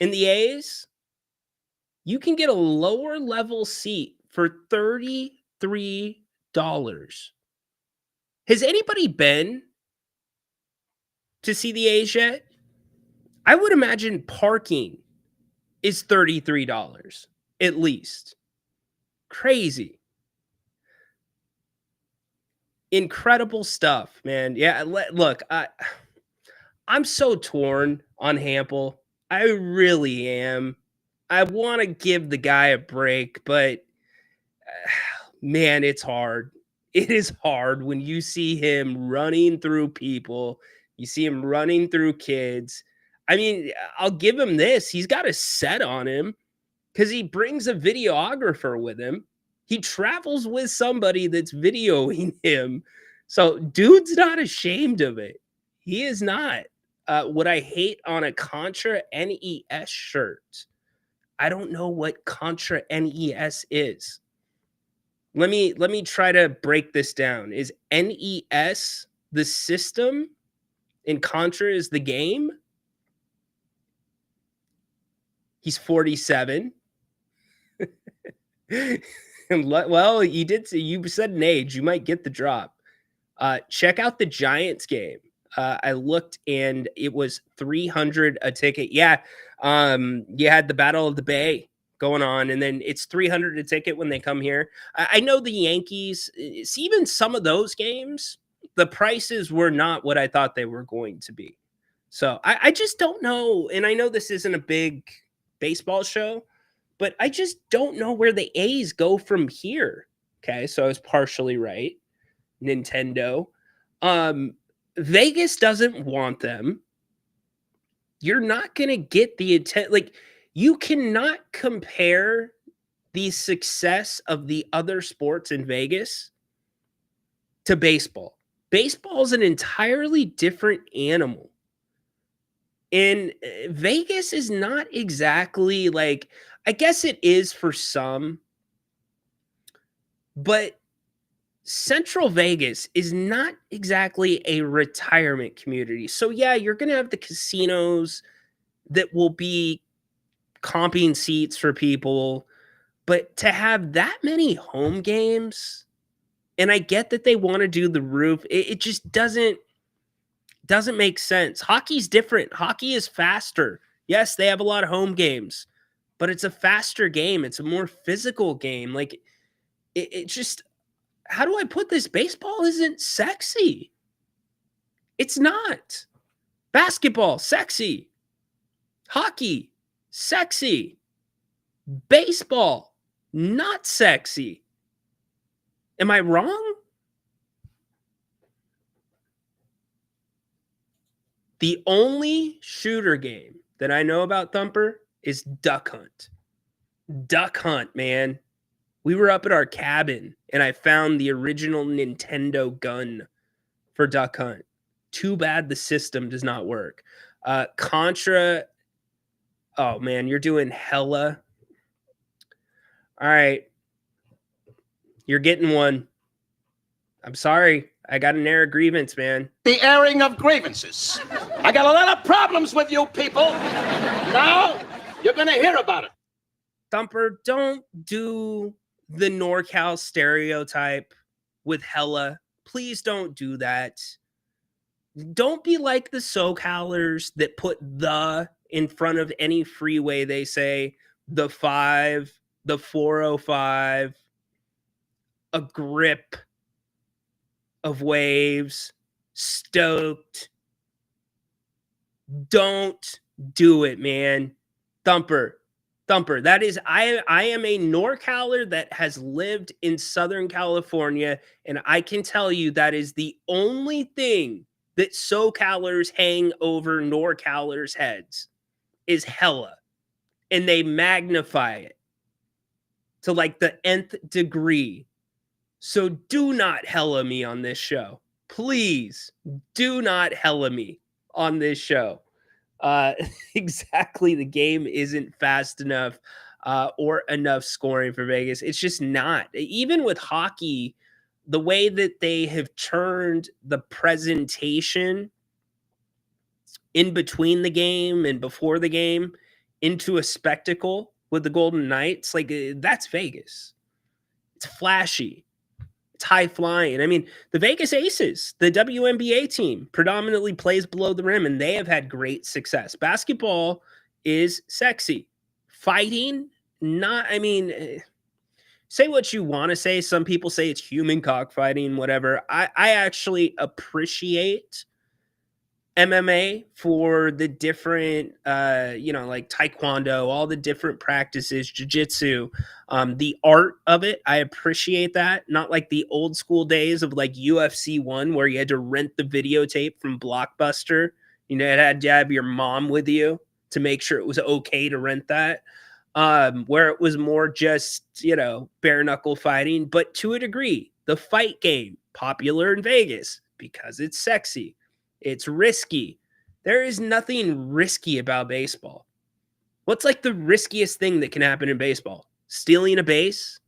S5: and the A's? You can get a lower level seat for $33. Has anybody been to see the A's yet? I would imagine parking is $33 at least. Crazy. Incredible stuff, man. Yeah, look, I'm so torn on Hampel. I really am. I want to give the guy a break, but man, it's hard. It is hard when you see him running through people. You see him running through kids. I mean, I'll give him this. He's got a set on him because he brings a videographer with him. He travels with somebody that's videoing him. So dude's not ashamed of it. He is not. What I hate on a Contra NES shirt, I don't know what Contra NES is. Let me try to break this down. Is NES the system and Contra is the game? He's 47. Well, you said an age. You might get the drop. Check out the Giants game. I looked and it was $300 a ticket. Yeah. You had the Battle of the Bay going on, and then it's $300 a ticket when they come here. I know the Yankees, it's even some of those games, the prices were not what I thought they were going to be. So I just don't know. And I know this isn't a big baseball show, but I just don't know where the A's go from here. Okay, so I was partially right. Nintendo. Vegas doesn't want them. You're not going to get the intent. Like, you cannot compare the success of the other sports in Vegas to baseball. Baseball is an entirely different animal. And Vegas is not exactly like, I guess it is for some, but Central Vegas is not exactly a retirement community. So yeah, you're going to have the casinos that will be comping seats for people, but to have that many home games, and I get that they want to do the roof, it just doesn't make sense. Hockey's different. Hockey is faster. Yes, they have a lot of home games, but it's a faster game. It's a more physical game. Like, it just, how do I put this? Baseball isn't sexy. It's not. Basketball, sexy. Hockey, sexy. Baseball, not sexy. Am I wrong? The only shooter game that I know about, Thumper, is Duck Hunt. Duck Hunt, man. We were up at our cabin, and I found the original Nintendo gun for Duck Hunt. Too bad the system does not work. Contra, oh, man, you're doing hella. All right. You're getting one. I'm sorry. I got an air of grievance, man.
S6: The airing of grievances. I got a lot of problems with you people. Now you're going to hear about it.
S5: Thumper, don't do the NorCal stereotype with hella. Please don't do that. Don't be like the SoCalers that put the in front of any freeway. They say the 5, the 405, a grip of waves, stoked. Don't do it, man. Thumper, that is, I am a NorCaler that has lived in Southern California, and I can tell you that is the only thing that SoCalers hang over NorCalers' heads is hella, and they magnify it to like the nth degree. So do not hella me on this show. Please do not hella me on this show. Exactly. The game isn't fast enough or enough scoring for Vegas. It's just not. Even with hockey, the way that they have turned the presentation in between the game and before the game into a spectacle with the Golden Knights, like, that's Vegas. It's flashy. It's high flying. I mean, the Vegas Aces, the WNBA team, predominantly plays below the rim, and they have had great success. Basketball is sexy. Fighting, not, I mean, say what you want to say. Some people say it's human cockfighting, whatever. I actually appreciate MMA for the different, like taekwondo, all the different practices, jiu-jitsu, the art of it. I appreciate that. Not like the old school days of like UFC 1 where you had to rent the videotape from Blockbuster. You know, it had to have your mom with you to make sure it was okay to rent that. Where it was more just, bare knuckle fighting, but to a degree, the fight game, popular in Vegas because it's sexy. It's risky. There is nothing risky about baseball. What's like the riskiest thing that can happen in baseball? Stealing a base?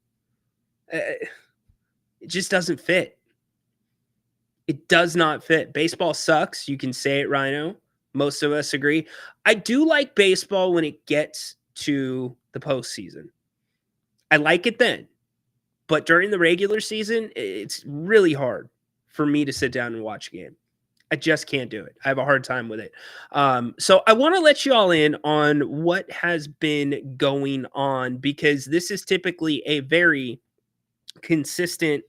S5: It just doesn't fit. It does not fit. Baseball sucks. You can say it, Rhino. Most of us agree. I do like baseball when it gets to the postseason. I like it then. But during the regular season, it's really hard for me to sit down and watch a game. I just can't do it. I have a hard time with it. So I want to let you all in on what has been going on, because this is typically a very consistent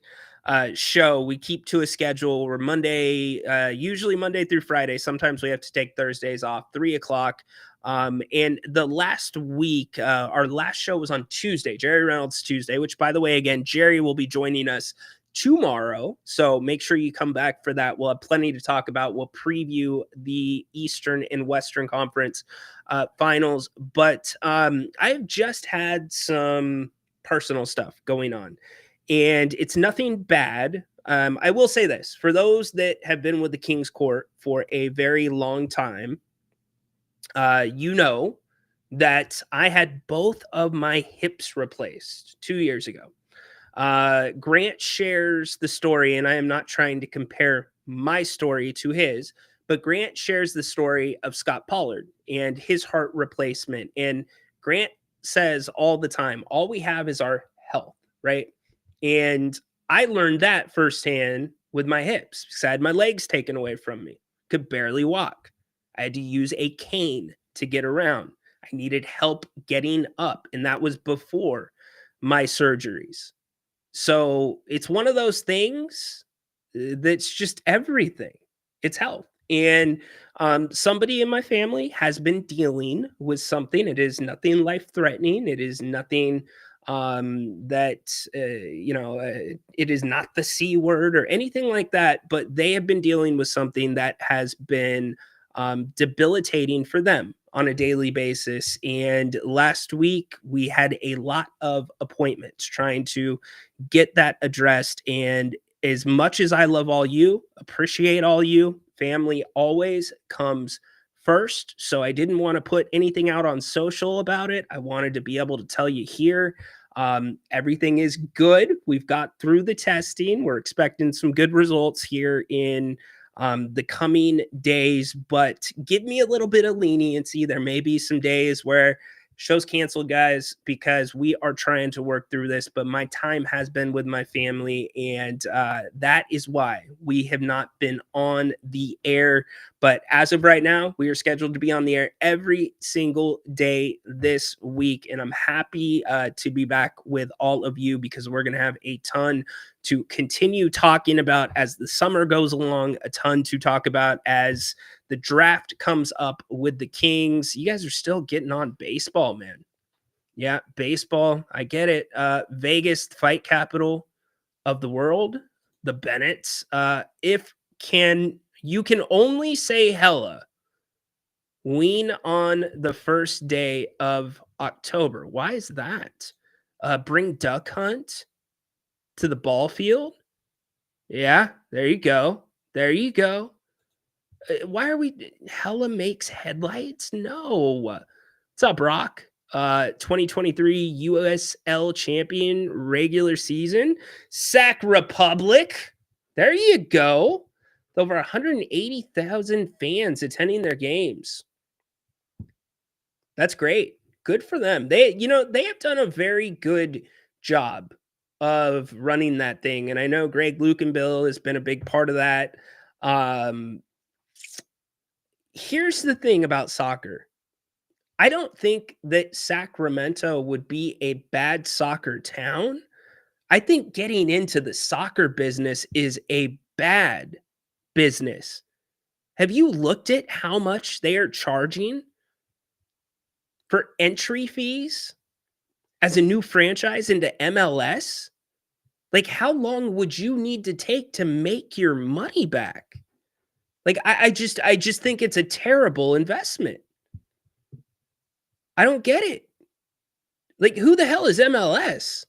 S5: show. We keep to a schedule. We're Monday, usually Monday through Friday. Sometimes we have to take Thursdays off, 3:00. And the last week, our last show was on Tuesday, Jerry Reynolds Tuesday, which, by the way, again, Jerry will be joining us tomorrow. So make sure you come back for that. We'll have plenty to talk about. We'll preview the Eastern and Western Conference finals. But I've just had some personal stuff going on, and it's nothing bad. I will say this, for those that have been with the King's Court for a very long time, you know that I had both of my hips replaced 2 years ago. Grant shares the story, and I am not trying to compare my story to his, but Grant shares the story of Scott Pollard and his heart replacement. And Grant says all the time, all we have is our health, right? And I learned that firsthand with my hips, because I had my legs taken away from me, could barely walk. I had to use a cane to get around. I needed help getting up, and that was before my surgeries. So it's one of those things that's just everything. It's health. And somebody in my family has been dealing with something. It is nothing life-threatening. It is nothing it is not the C word or anything like that, but they have been dealing with something that has been debilitating for them on a daily basis. And last week we had a lot of appointments trying to get that addressed. And as much as I love all you, appreciate all you, family always comes first. So I didn't want to put anything out on social about it. I wanted to be able to tell you here. Everything is good. We've got through the testing. We're expecting some good results here in the coming days, but give me a little bit of leniency. There may be some days where show's canceled, guys, because we are trying to work through this, but my time has been with my family, and that is why we have not been on the air. But as of right now, we are scheduled to be on the air every single day this week, and I'm happy to be back with all of you, because we're going to have a ton to continue talking about as the summer goes along, a ton to talk about as the draft comes up with the Kings. You guys are still getting on baseball, man. Yeah, baseball. I get it. Vegas, the fight capital of the world, the Bennetts. You can only say hella wean on the first day of October. Why is that? Bring duck hunt to the ball field. Yeah, there you go. There you go. Why are we hella makes headlights? No. What's up, Brock? 2023 USL champion regular season. Sac Republic. There you go. Over 180,000 fans attending their games. That's great. Good for them. They have done a very good job of running that thing. And I know Greg Lukenbill has been a big part of that. Here's the thing about soccer. I don't think that Sacramento would be a bad soccer town. I think getting into the soccer business is a bad business. Have you looked at how much they are charging for entry fees as a new franchise into MLS? Like, how long would you need to take to make your money back? Like, I just think it's a terrible investment. I don't get it. Like, who the hell is MLS?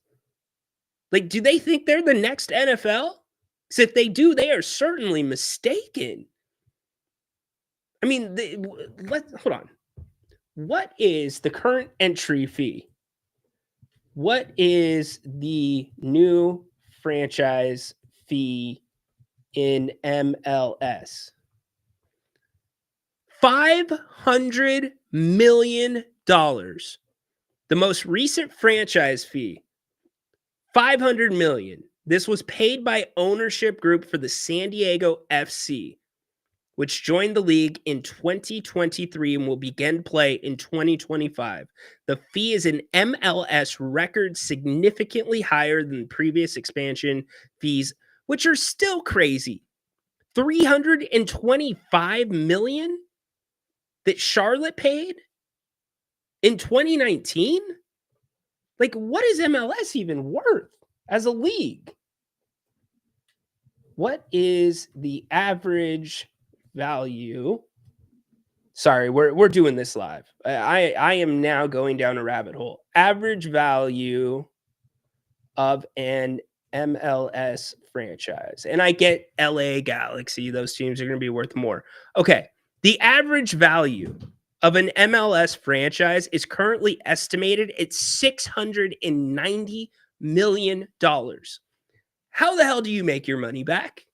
S5: Like, do they think they're the next NFL? Because if they do, they are certainly mistaken. I mean, hold on. What is the current entry fee? What is the new franchise fee in MLS? $500 million. The most recent franchise fee, $500 million. This was paid by ownership group for the San Diego FC, which joined the league in 2023 and will begin play in 2025. The fee is an MLS record, significantly higher than previous expansion fees, which are still crazy. $325 million that Charlotte paid in 2019? Like, what is MLS even worth as a league? What is the average value? Sorry, we're doing this live. I am now going down a rabbit hole. Average value of an MLS franchise. And I get LA Galaxy, those teams are going to be worth more. Okay, the average value of an MLS franchise is currently estimated at $690 million. How the hell do you make your money back?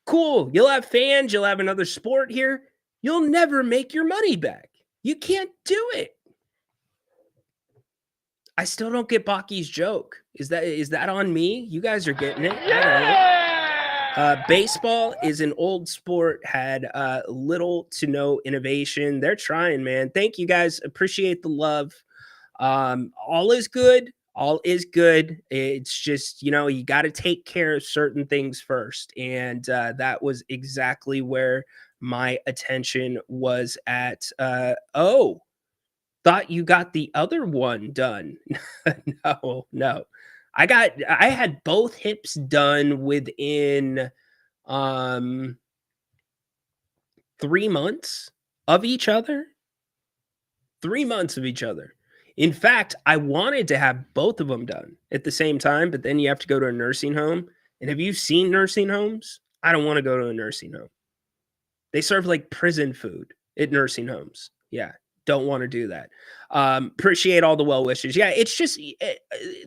S5: Cool. You'll have fans. You'll have another sport here. You'll never make your money back. You can't do it. I still don't get Baki's joke. Is that on me? You guys are getting it. I don't know. Baseball is an old sport, had little to no innovation. They're trying, man. Thank you guys. Appreciate the love. All is good. All is good. It's just, you got to take care of certain things first. And that was exactly where my attention was at. Thought you got the other one done. No. I had both hips done within 3 months of each other. 3 months of each other. In fact, I wanted to have both of them done at the same time, but then you have to go to a nursing home. And have you seen nursing homes? I don't want to go to a nursing home. They serve like prison food at nursing homes. Yeah, don't want to do that. Appreciate all the well wishes. Yeah, it's just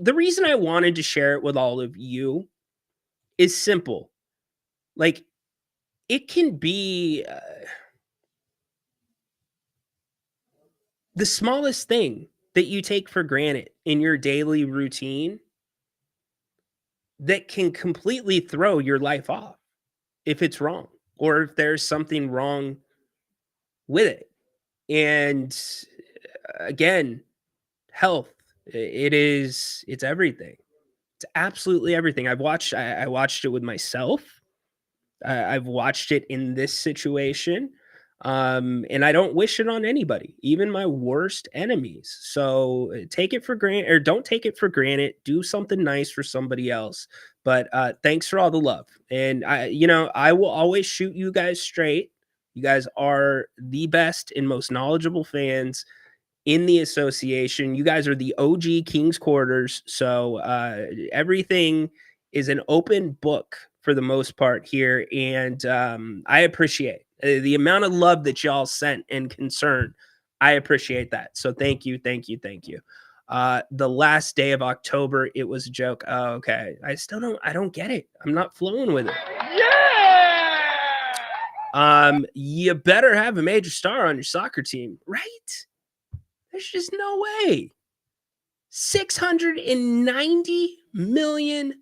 S5: the reason I wanted to share it with all of you is simple. Like, it can be the smallest thing that you take for granted in your daily routine that can completely throw your life off if it's wrong or if there's something wrong with it. And again, health, it's everything. It's absolutely everything. I watched it with myself. I've watched it in this situation. And I don't wish it on anybody, even my worst enemies. So take it for granted, or don't take it for granted. Do something nice for somebody else. But thanks for all the love. And I will always shoot you guys straight. You guys are the best and most knowledgeable fans in the association. You guys are the OG King's Quarters. So everything is an open book for the most part here. And I appreciate the amount of love that y'all sent and concern. I appreciate that. So thank you. The last day of October, it was a joke. Oh, okay. I don't get it. I'm not flowing with it. Yeah. You better have a major star on your soccer team, right? There's just no way. $690 million.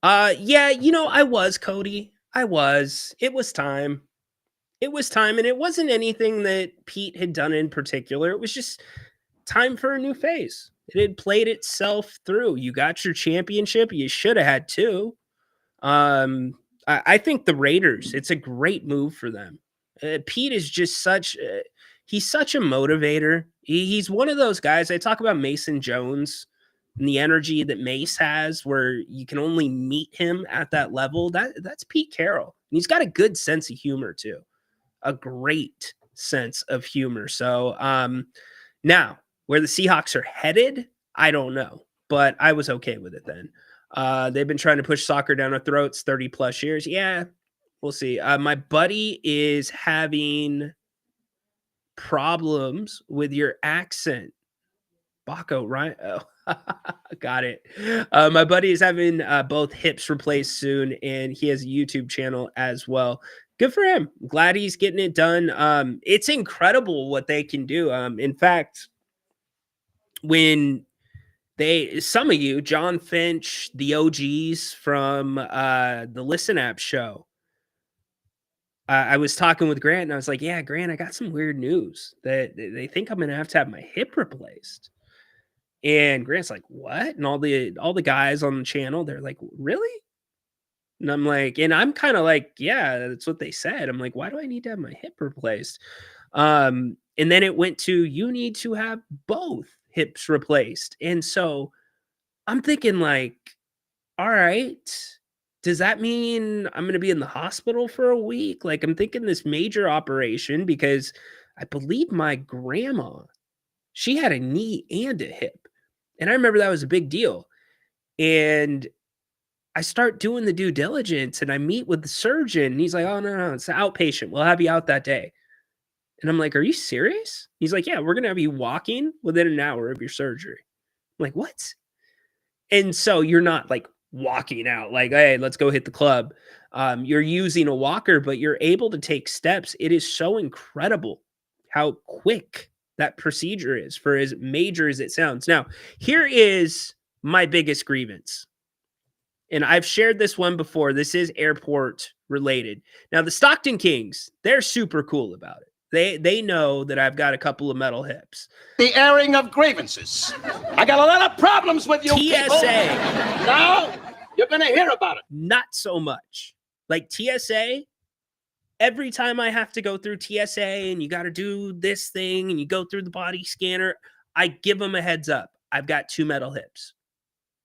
S5: Yeah, I was, Cody. I was. It was time. And it wasn't anything that Pete had done in particular. It was just time for a new phase. It had played itself through. You got your championship. You should have had two. I think the Raiders, it's a great move for them. Pete is just he's such a motivator. He's one of those guys. I talk about Mason Jones and the energy that Mace has, where you can only meet him at that level. That's Pete Carroll. And he's got a good sense of humor too. A great sense of humor. So now where the Seahawks are headed, I don't know, but I was okay with it then. They've been trying to push soccer down our throats 30 plus years. Yeah, We'll see. My buddy is having problems with your accent. Baco, right? Oh, got it. My buddy is having both hips replaced soon, and he has a YouTube channel as well. Good for him. Glad he's getting it done. It's incredible what they can do. In fact, when some of you, John Finch, the OGs from the Listen App show, I was talking with Grant, and I was like, yeah, Grant, I got some weird news that they think I'm going to have my hip replaced. And Grant's like, what? And all the guys on the channel, they're like, really? And I'm like, and I'm kind of like, yeah, that's what they said. I'm like, why do I need to have my hip replaced? And then it went to, you need to have both hips replaced. And so I'm thinking like, all right, does that mean I'm going to be in the hospital for a week? Like, I'm thinking this major operation, because I believe my grandma, she had a knee and a hip. And I remember that was a big deal. And I start doing the due diligence, and I meet with the surgeon, and he's like, oh, no, it's an outpatient. We'll have you out that day. And I'm like, are you serious? He's like, yeah, we're going to have you walking within an hour of your surgery. I'm like, what? And so you're not like walking out like, hey, let's go hit the club. You're using a walker, but you're able to take steps. It is so incredible how quick that procedure is, for as major as it sounds. Now, here is my biggest grievance. And I've shared this one before. This is airport related. Now, the Stockton Kings, they're super cool about it. They know that I've got a couple of metal hips.
S6: The airing of grievances. I got a lot of problems with you people.
S5: TSA.
S6: Now, you're going to hear about it.
S5: Not so much. Like TSA, every time I have to go through TSA and you got to do this thing and you go through the body scanner, I give them a heads up. I've got 2 metal hips.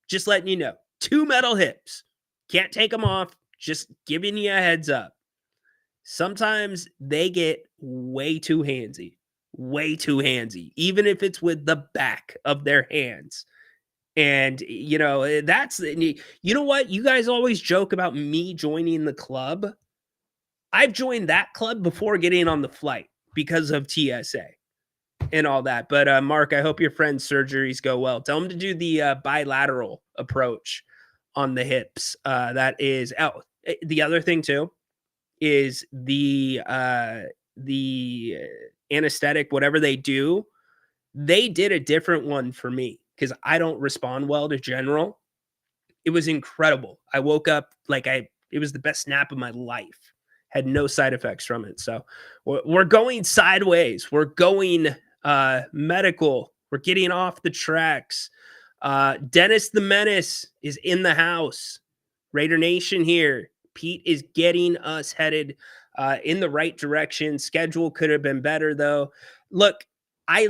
S5: Just letting you know. 2 metal hips. Can't take them off. Just giving you a heads up. Sometimes they get way too handsy. Way too handsy. Even if it's with the back of their hands. And, you know, that's, you know what? You guys always joke about me joining the club. I've joined that club before getting on the flight because of TSA and all that. But Mark, I hope your friend's surgeries go well. Tell him to do the bilateral approach on the hips. That is, the other thing too is the anesthetic, whatever they do, they did a different one for me because I don't respond well to general. It was incredible. I woke up like it was the best nap of my life. Had no side effects from it. So we're going sideways. We're going medical. We're getting off the tracks. Dennis the Menace is in the house. Raider Nation here. Pete is getting us headed in the right direction. Schedule could have been better, though. Look, I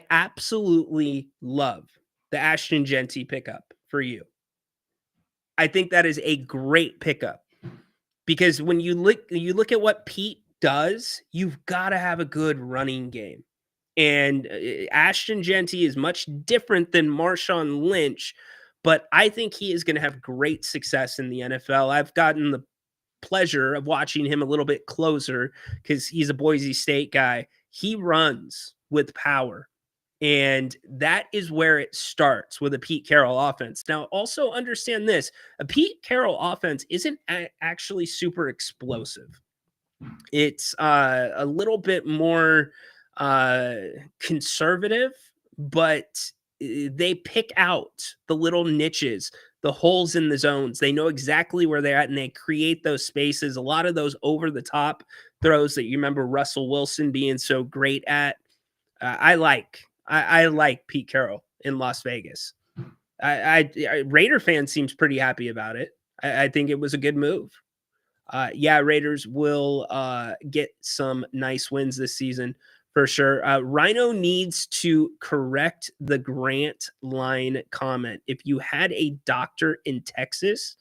S5: absolutely love the Ashton Genty pickup for you. I think that is a great pickup because when you look at what Pete does, you've got to have a good running game. And Ashton Genty is much different than Marshawn Lynch, but I think he is going to have great success in the NFL. I've gotten the pleasure of watching him a little bit closer because he's a Boise State guy. He runs with power, and that is where it starts with a Pete Carroll offense. Now, also understand this. A Pete Carroll offense isn't actually super explosive. It's a little bit more conservative, but they pick out the little niches, the holes in the zones. They know exactly where they're at, and they create those spaces. A lot of those over-the-top throws that you remember Russell Wilson being so great at. I like Pete Carroll in Las Vegas. Raider fan seems pretty happy about it. I think it was a good move. Yeah, Raiders will get some nice wins this season. For sure. Rhino needs to correct the Grant line comment. If you had a doctor in Texas,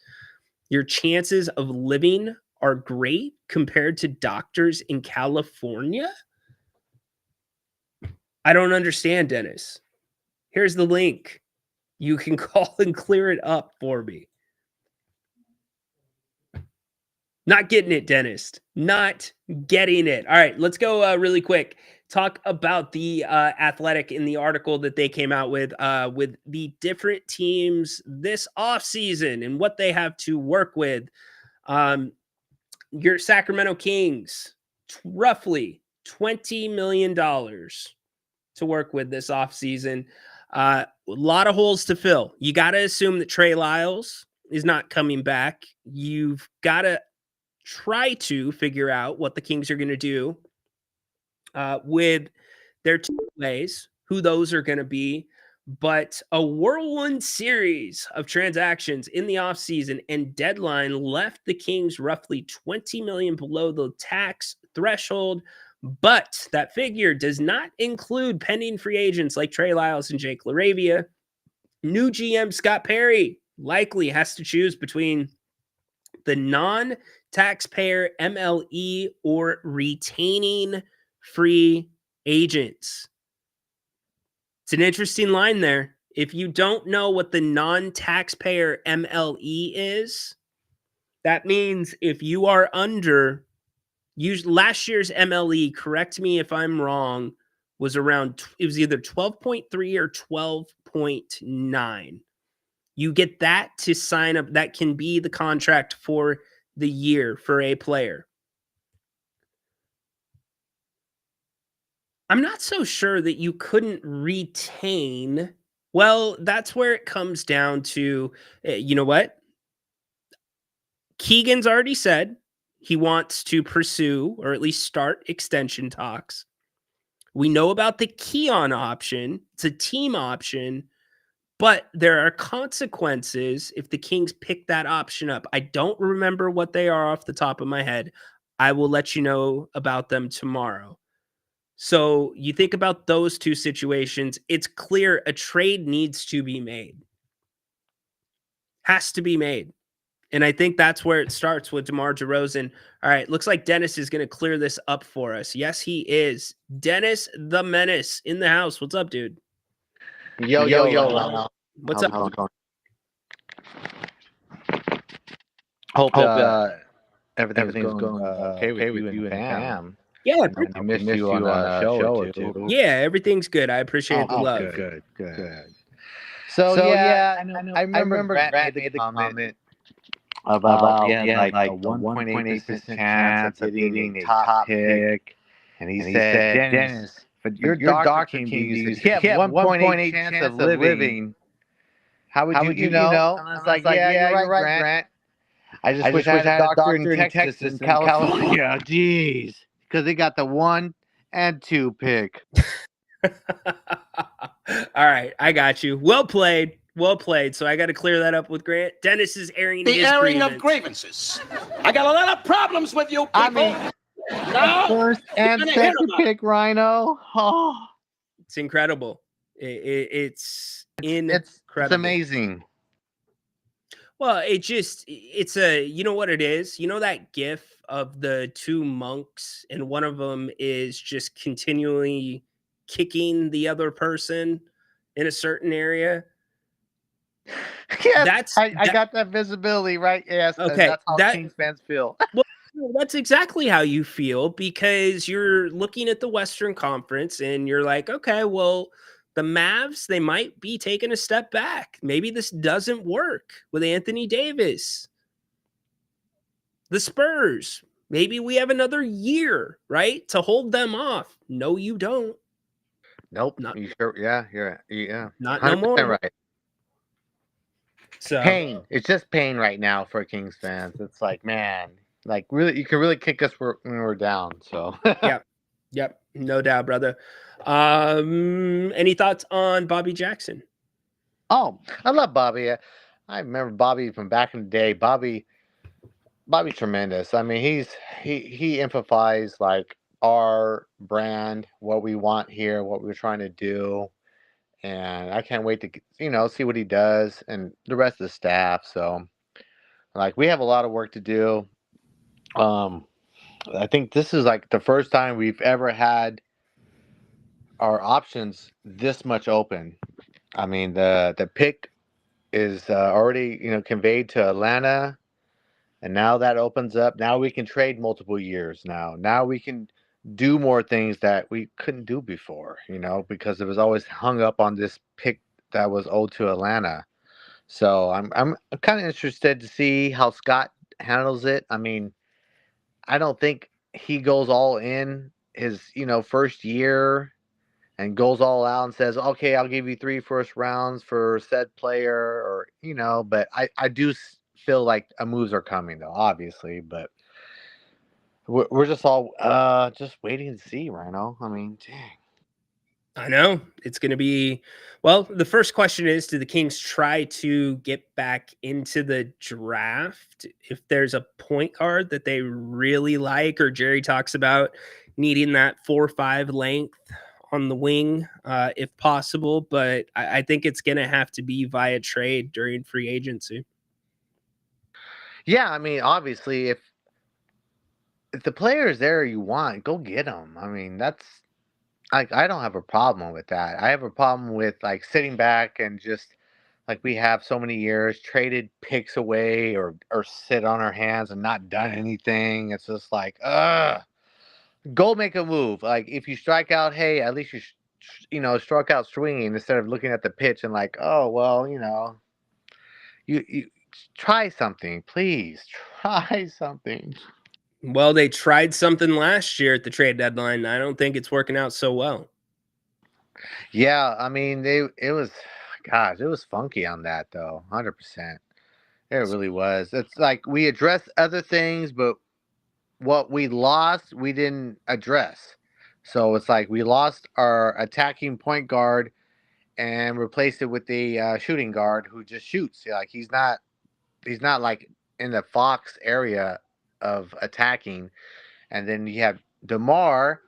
S5: your chances of living are great compared to doctors in California. I don't understand, Dennis. Here's the link. You can call and clear it up for me. Not getting it, dentist. Not getting it. All right, let's go really quick. Talk about the Athletic in the article that they came out with the different teams this offseason and what they have to work with. Your Sacramento Kings, roughly $20 million to work with this offseason. A lot of holes to fill. You got to assume that Trey Lyles is not coming back. You've got to try to figure out what the Kings are going to do with their two ways, who those are going to be. But a whirlwind series of transactions in the offseason and deadline left the Kings roughly $20 million below the tax threshold. But that figure does not include pending free agents like Trey Lyles and Jake LaRavia. New GM Scott Perry likely has to choose between the non-taxpayer MLE or retaining free agents. It's an interesting line there. If you don't know what the non-taxpayer MLE is, that means if you are under last year's MLE, correct me if I'm wrong, was around, it was either 12.3 or 12.9. You get that to sign up. That can be the contract for the year for a player. I'm not so sure that you couldn't retain. Well, that's where it comes down to, you know what? Keegan's already said he wants to pursue or at least start extension talks. We know about the Keon option. It's a team option, but there are consequences if the Kings pick that option up. I don't remember what they are off the top of my head. I will let you know about them tomorrow. So you think about those two situations, it's clear a trade needs to be made. Has to be made. And I think that's where it starts with DeMar DeRozan. All right, looks like Dennis is going to clear this up for us. Yes, he is. Dennis the Menace in the house. What's up, dude?
S19: Yo.
S5: What's up?
S19: How's it going? Hope everything's going okay with you and Pam.
S5: Yeah,
S19: I missed you on a show or two.
S5: Yeah, everything's good. I appreciate the love.
S19: Good. So yeah, I remember Grant made the comment about like a 1.8% chance of being a top pick, and he said, Dennis, but your doctor came to you. He had 1.8 chance of living. How would you know? And I was like, yeah, you're right, Grant. I just wish I had a doctor in Texas and California. Jeez. Because they got the 1 and 2 pick.
S5: All right, I got you. Well played. So I got to clear that up with Grant. Dennis is airing
S6: the airing of grievances. I got a lot of problems with you people.
S19: First and second pick, Rhino. Oh,
S5: it's incredible. It's incredible.
S19: It's amazing.
S5: Well, it's a, you know what it is? You know that gif of the two monks and one of them is just continually kicking the other person in a certain area?
S19: Yes, I got that visibility, right? Yes.
S5: Okay.
S19: That's how Kings fans feel.
S5: Well, that's exactly how you feel because you're looking at the Western Conference and you're like, okay, well, the Mavs, they might be taking a step back. Maybe this doesn't work with Anthony Davis. The Spurs, maybe we have another year, right, to hold them off. No, you don't.
S19: Nope. You sure? Yeah.
S5: Not no more.
S19: Right.
S5: So
S19: pain. It's just pain right now for Kings fans. It's like, man, like really, you can really kick us when we're down. So
S5: Yep. No doubt, brother. Any thoughts on Bobby Jackson?
S19: Oh, I love Bobby. I remember Bobby from back in the day. Bobby's tremendous. I mean, he amplifies like our brand, what we want here, what we're trying to do. And I can't wait to, see what he does and the rest of the staff. So, like, we have a lot of work to do. I think this is like the first time we've ever had our options this much open. I mean, the pick is already, conveyed to Atlanta. And now that opens up. Now we can trade multiple years now. Now we can do more things that we couldn't do before, because it was always hung up on this pick that was owed to Atlanta. So I'm kind of interested to see how Scott handles it. I mean, I don't think he goes all in his, first year and goes all out and says, okay, I'll give you 3 first rounds for said player, or, but I do feel like moves are coming though, obviously, but we're just all just waiting to see, Rhino. I mean, dang.
S5: I know it's going to be, well, the first question is, do the Kings try to get back into the draft if there's a point guard that they really like, or Jerry talks about needing that 4-5 length on the wing, if possible, but I think it's going to have to be via trade during free agency.
S19: Yeah, I mean, obviously, if the player is there you want, go get them. I mean, that's, I don't have a problem with that. I have a problem with sitting back and just we have so many years traded picks away or sit on our hands and not done anything. It's just go make a move. If you strike out, hey, at least you struck out swinging instead of looking at the pitch and oh well, you try something, please try something.
S5: Well, they tried something last year at the trade deadline. I don't think it's working out so well.
S19: Yeah, I mean, it was funky on that though, 100%. It really was. It's we addressed other things, but what we lost, we didn't address. So it's we lost our attacking point guard and replaced it with the shooting guard who just shoots. He's not in the Fox area of attacking. And then you have DeMar,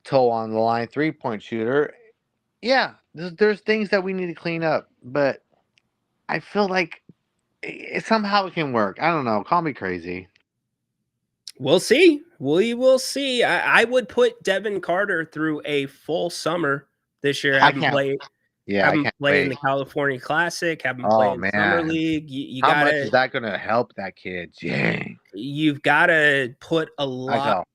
S19: toe on the line 3-point shooter. Yeah, there's things that we need to clean up, but I feel like somehow it can work. I don't know. Call me crazy.
S5: We'll see. We will see. I would put Devin Carter through a full summer this year. Have him play.
S19: Yeah,
S5: have him play in the California Classic. Have him play in Summer League. You
S19: How
S5: gotta,
S19: much is that going to help that kid? Dang.
S5: You've got to put a lot.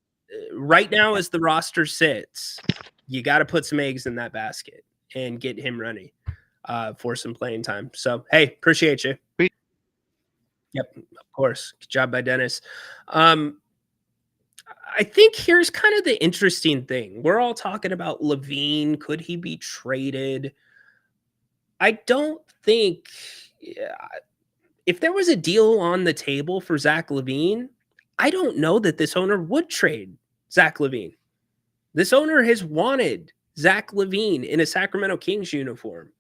S5: Right now, as the roster sits, you got to put some eggs in that basket and get him running for some playing time. So, hey, appreciate you. Yep, of course. Good job by Dennis. I think here's kind of the interesting thing. We're all talking about LaVine. Could he be traded? I don't think if there was a deal on the table for Zach LaVine, I don't know that this owner would trade Zach LaVine. This owner has wanted Zach LaVine in a Sacramento Kings uniform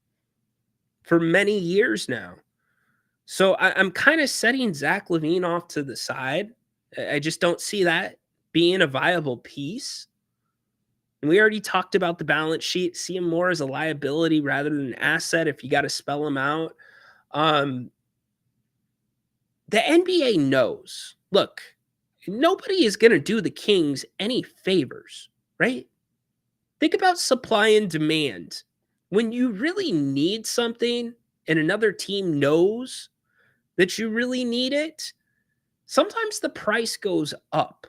S5: for many years now. So I'm kind of setting Zach LaVine off to the side. I just don't see that being a viable piece. And we already talked about the balance sheet, see him more as a liability rather than an asset if you got to spell him out. The NBA knows, look, nobody is going to do the Kings any favors, right? Think about supply and demand. When you really need something and another team knows that you really need it, sometimes the price goes up.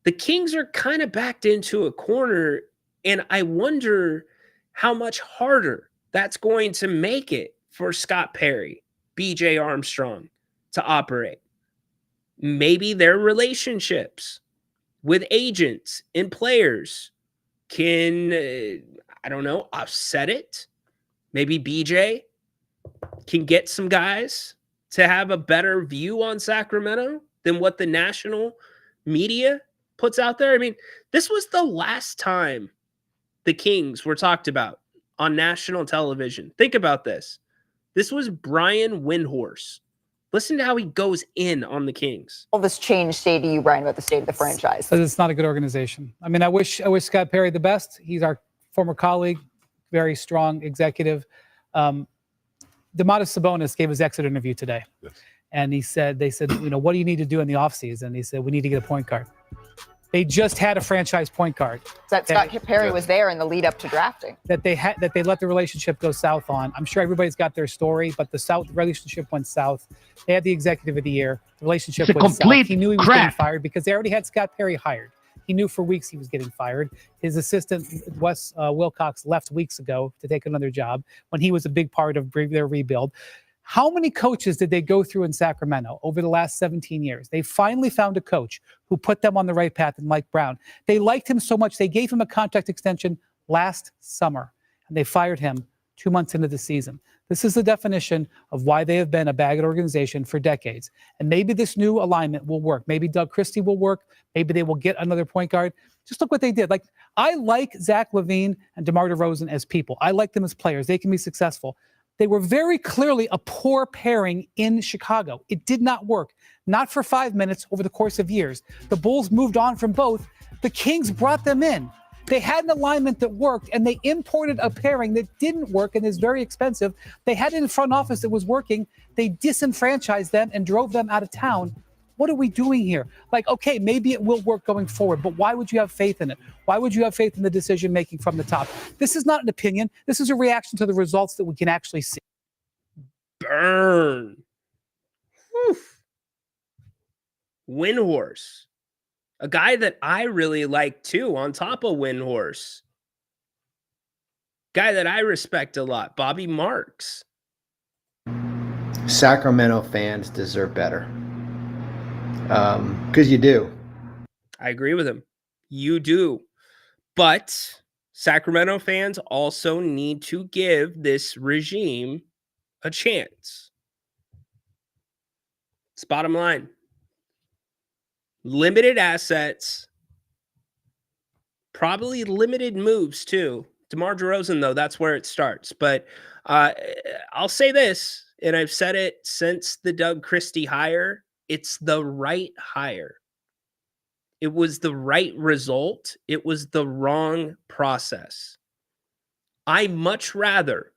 S5: The Kings are kind of backed into a corner, and I wonder how much harder that's going to make it for Scott Perry, BJ Armstrong to operate. Maybe their relationships with agents and players can, I don't know, offset it. Maybe BJ can get some guys to have a better view on Sacramento than what the national media puts out there. I mean, this was the last time the Kings were talked about on national television. Think about this. This was Brian Windhorse. Listen to how he goes in on the Kings.
S20: All this change say to you, Brian, about the state of the franchise?
S21: It's not a good organization. I mean, I wish Scott Perry the best. He's our former colleague, very strong executive. Domantas Sabonis gave his exit interview today. Yes. And they said, what do you need to do in the offseason? And he said, we need to get a point guard. They just had a franchise point guard.
S20: That Scott Perry was there in the lead up to drafting.
S21: That they let the relationship go south on. I'm sure everybody's got their story, but the relationship went south. They had the executive of the year. The relationship went south. He knew he was getting fired because they already had Scott Perry hired. He knew for weeks he was getting fired. His assistant, Wes Wilcox, left weeks ago to take another job when he was a big part of their rebuild. How many coaches did they go through in Sacramento over the last 17 years? They finally found a coach who put them on the right path in Mike Brown. They liked him so much, they gave him a contract extension last summer, and they fired him 2 months into the season. This is the definition of why they have been a bagged organization for decades. And maybe this new alignment will work. Maybe Doug Christie will work. Maybe they will get another point guard. Just look what they did. Like, I like Zach LaVine and DeMar DeRozan as people. I like them as players. They can be successful. They were very clearly a poor pairing in Chicago. It did not work. Not for 5 minutes over the course of years. The Bulls moved on from both. The Kings brought them in. They had an alignment that worked, and they imported a pairing that didn't work and is very expensive. They had it in front office that was working. They disenfranchised them and drove them out of town. What are we doing here? Like, okay, maybe it will work going forward, but why would you have faith in it? Why would you have faith in the decision-making from the top? This is not an opinion. This is a reaction to the results that we can actually see.
S5: Burn. Whew. Windhorse. A guy that I really like too, on top of Windhorse. Guy that I respect a lot, Bobby Marks.
S2: Sacramento fans deserve better. Because you do.
S5: I agree with him. You do. But Sacramento fans also need to give this regime a chance. It's bottom line. Limited assets. Probably limited moves too. DeMar DeRozan, though, that's where it starts. But I'll say this, and I've said it since the Doug Christie hire. It's the right hire. It was the right result. It was the wrong process. I much rather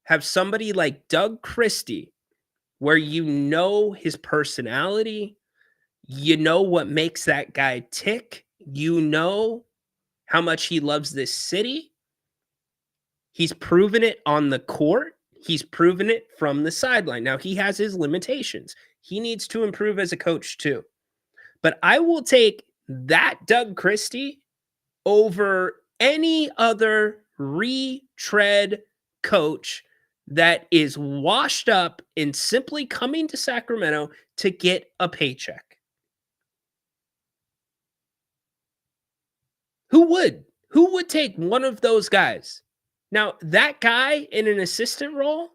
S5: have somebody like Doug Christie, where you know his personality, you know what makes that guy tick, you know how much he loves this city. He's proven it on the court. He's proven it from the sideline. Now, he has his limitations. He needs to improve as a coach too. But I will take that Doug Christie over any other retread coach that is washed up and simply coming to Sacramento to get a paycheck. Who would take one of those guys? Now, that guy in an assistant role,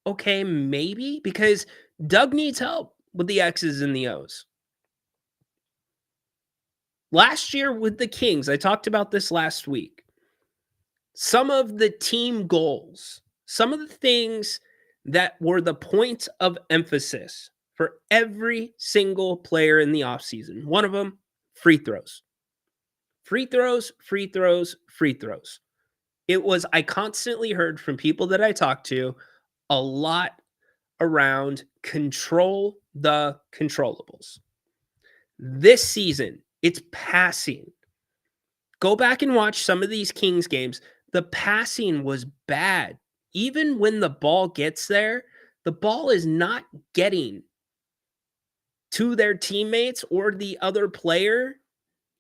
S5: okay, maybe, because Doug needs help with the X's and the O's. Last year with the Kings, I talked about this last week. Some of the team goals, some of the things that were the points of emphasis for every single player in the offseason. One of them, free throws. Free throws, free throws, free throws. It was, I constantly heard from people that I talked to a lot around control the controllables. This season, it's passing. Go back and watch some of these Kings games. The passing was bad. Even when the ball gets there, the ball is not getting to their teammates or the other player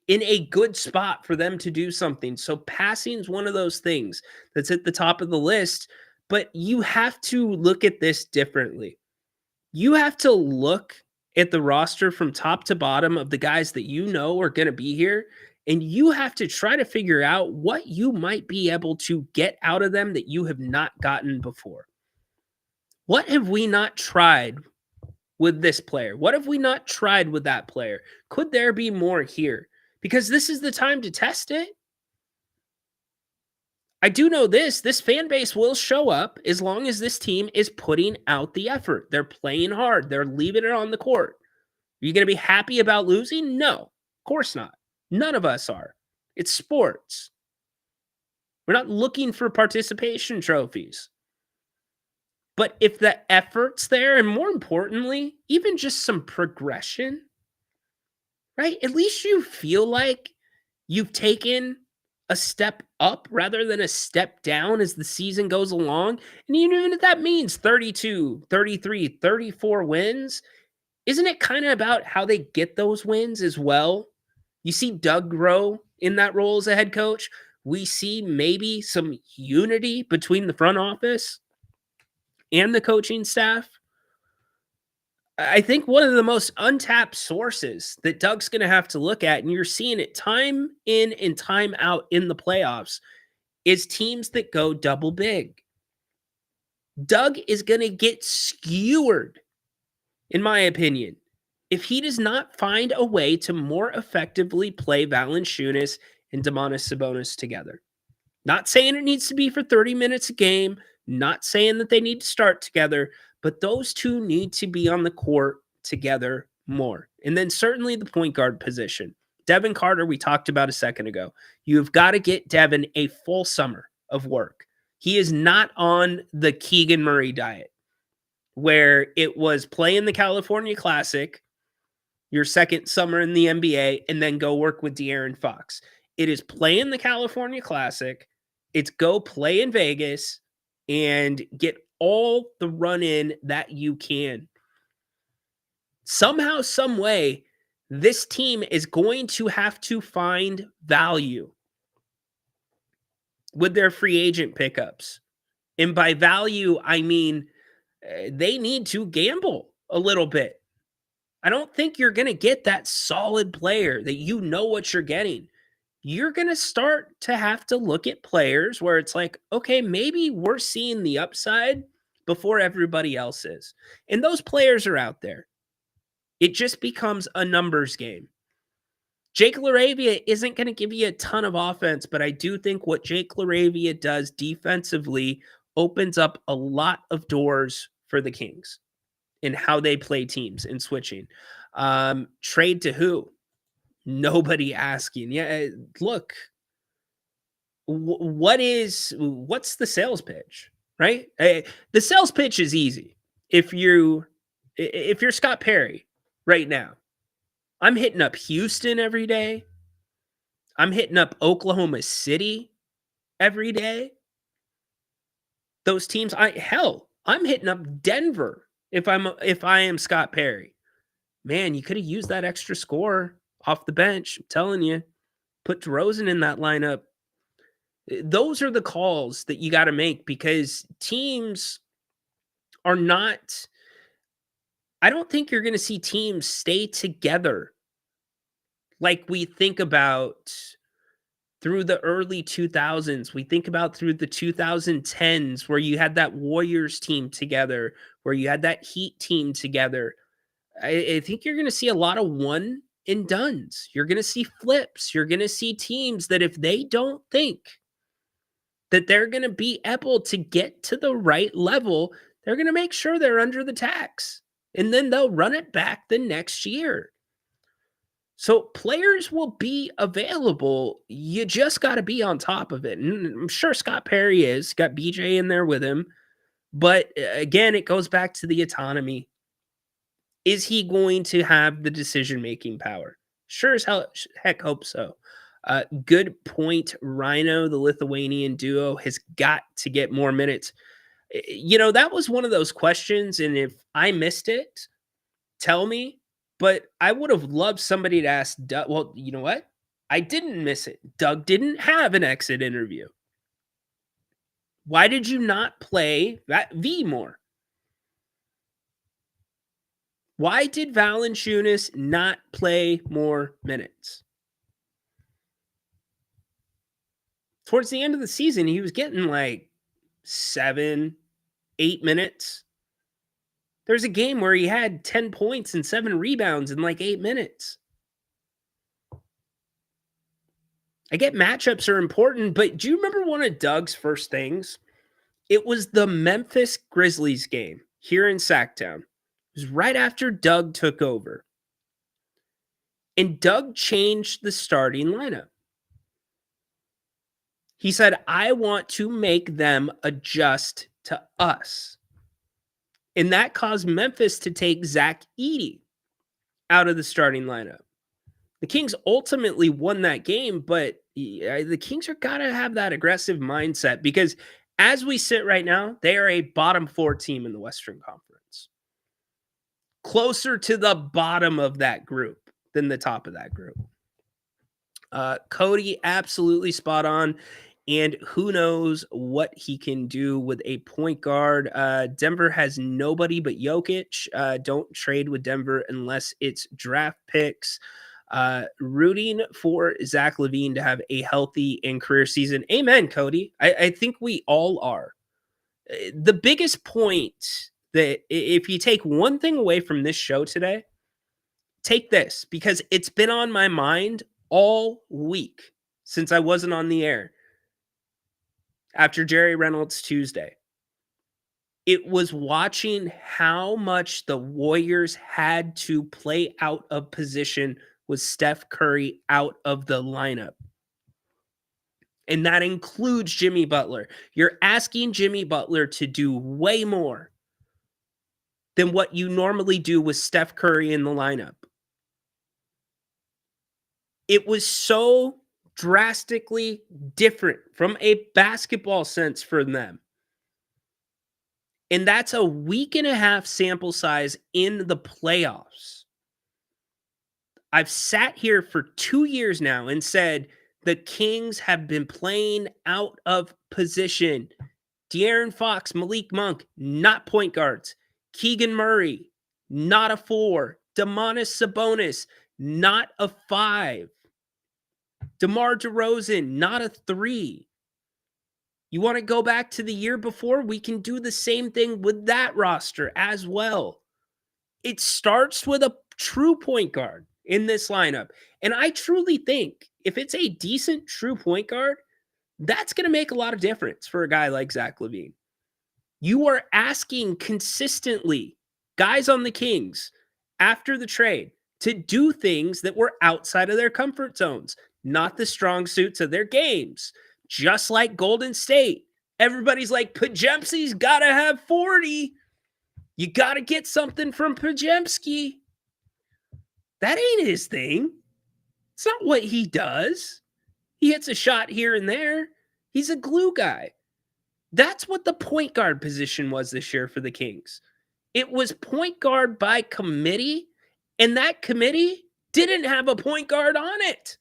S5: in a good spot for them to do something. So passing is one of those things that's at the top of the list, but you have to look at this differently. You have to look at the roster from top to bottom of the guys that you know are going to be here, and you have to try to figure out what you might be able to get out of them that you have not gotten before. What have we not tried with this player? What have we not tried with that player? Could there be more here? Because this is the time to test it. I do know this fan base will show up as long as this team is putting out the effort. They're playing hard. They're leaving it on the court. Are you going to be happy about losing? No, of course not. None of us are. It's sports. We're not looking for participation trophies. But if the effort's there, and more importantly, even just some progression, right? At least you feel like you've taken a step up rather than a step down as the season goes along. And even if that means 32, 33, 34 wins, isn't it kind of about how they get those wins as well? You see Doug grow in that role as a head coach. We see maybe some unity between the front office and the coaching staff. I think one of the most untapped sources that Doug's going to have to look at, and you're seeing it time in and time out in the playoffs, is teams that go double big. Doug is going to get skewered, in my opinion, if he does not find a way to more effectively play Valanciunas and Domantas Sabonis together. Not saying it needs to be for 30 minutes a game, not saying that they need to start together, but those two need to be on the court together more. And then certainly the point guard position. Devin Carter, we talked about a second ago. You've got to get Devin a full summer of work. He is not on the Keegan Murray diet, where it was play in the California Classic, your second summer in the NBA, and then go work with De'Aaron Fox. It is play in the California Classic. It's go play in Vegas and get all the run in that you can. Somehow, some way, this team is going to have to find value with their free agent pickups. And by value, I mean they need to gamble a little bit. I don't think you're going to get that solid player that you know what you're getting. You're going to start to have to look at players where it's like, okay, maybe we're seeing the upside before everybody else is. And those players are out there. It just becomes a numbers game. Jake LaRavia isn't going to give you a ton of offense, but I do think what Jake LaRavia does defensively opens up a lot of doors for the Kings in how they play teams and switching. Trade to who? Nobody asking. Yeah, look, what's the sales pitch, right? The sales pitch is easy. If you're Scott Perry right now, I'm hitting up Houston every day. I'm hitting up Oklahoma City every day. Those teams, I'm hitting up Denver if I am Scott Perry. Man, you could have used that extra score off the bench. I'm telling you, put DeRozan in that lineup. Those are the calls that you got to make because teams are not. I don't think you're going to see teams stay together like we think about through the early 2000s. We think about through the 2010s where you had that Warriors team together, where you had that Heat team together. I think you're going to see a lot of one and dones. You're going to see flips. You're going to see teams that if they don't think that they're going to be able to get to the right level, they're going to make sure they're under the tax. And then they'll run it back the next year. So players will be available. You just got to be on top of it. And I'm sure Scott Perry is. Got BJ in there with him. But again, it goes back to the autonomy. Is he going to have the decision-making power? Sure as heck hope so. Good point, Rhino, the Lithuanian duo, has got to get more minutes. That was one of those questions, and if I missed it, tell me. But I would have loved somebody to ask Doug. Well, you know what? I didn't miss it. Doug didn't have an exit interview. Why did you not play that V more? Why did Valanciunas not play more minutes? Towards the end of the season, he was getting like 7, 8 minutes. There's a game where he had 10 points and 7 rebounds in like 8 minutes. I get matchups are important, but do you remember one of Doug's first things? It was the Memphis Grizzlies game here in Sacktown. It was right after Doug took over. And Doug changed the starting lineup. He said, I want to make them adjust to us. And that caused Memphis to take Zach Edey out of the starting lineup. The Kings ultimately won that game, but the Kings are got to have that aggressive mindset because as we sit right now, they are a bottom 4 team in the Western Conference. Closer to the bottom of that group than the top of that group. Cody, absolutely spot on. And who knows what he can do with a point guard. Denver has nobody but Jokic. Don't trade with Denver unless it's draft picks. Rooting for Zach LaVine to have a healthy and career season. Amen, Cody. I think we all are. The biggest point that if you take one thing away from this show today, take this, because it's been on my mind all week since I wasn't on the air after Jerry Reynolds Tuesday. It was watching how much the Warriors had to play out of position with Steph Curry out of the lineup. And that includes Jimmy Butler. You're asking Jimmy Butler to do way more than what you normally do with Steph Curry in the lineup. It was so drastically different from a basketball sense for them. And that's a week and a half sample size in the playoffs. I've sat here for 2 years now and said the Kings have been playing out of position. De'Aaron Fox, Malik Monk, not point guards. Keegan Murray, not a 4. Domantas Sabonis, not a 5. DeMar DeRozan, not a 3. You want to go back to the year before? We can do the same thing with that roster as well. It starts with a true point guard in this lineup. And I truly think if it's a decent true point guard, that's going to make a lot of difference for a guy like Zach LaVine. You are asking consistently guys on the Kings after the trade to do things that were outside of their comfort zones, not the strong suits of their games. Just like Golden State. Everybody's like, Podziemski's got to have 40. You got to get something from Podziemski. That ain't his thing. It's not what he does. He hits a shot here and there. He's a glue guy. That's what the point guard position was this year for the Kings. It was point guard by committee, and that committee didn't have a point guard on it.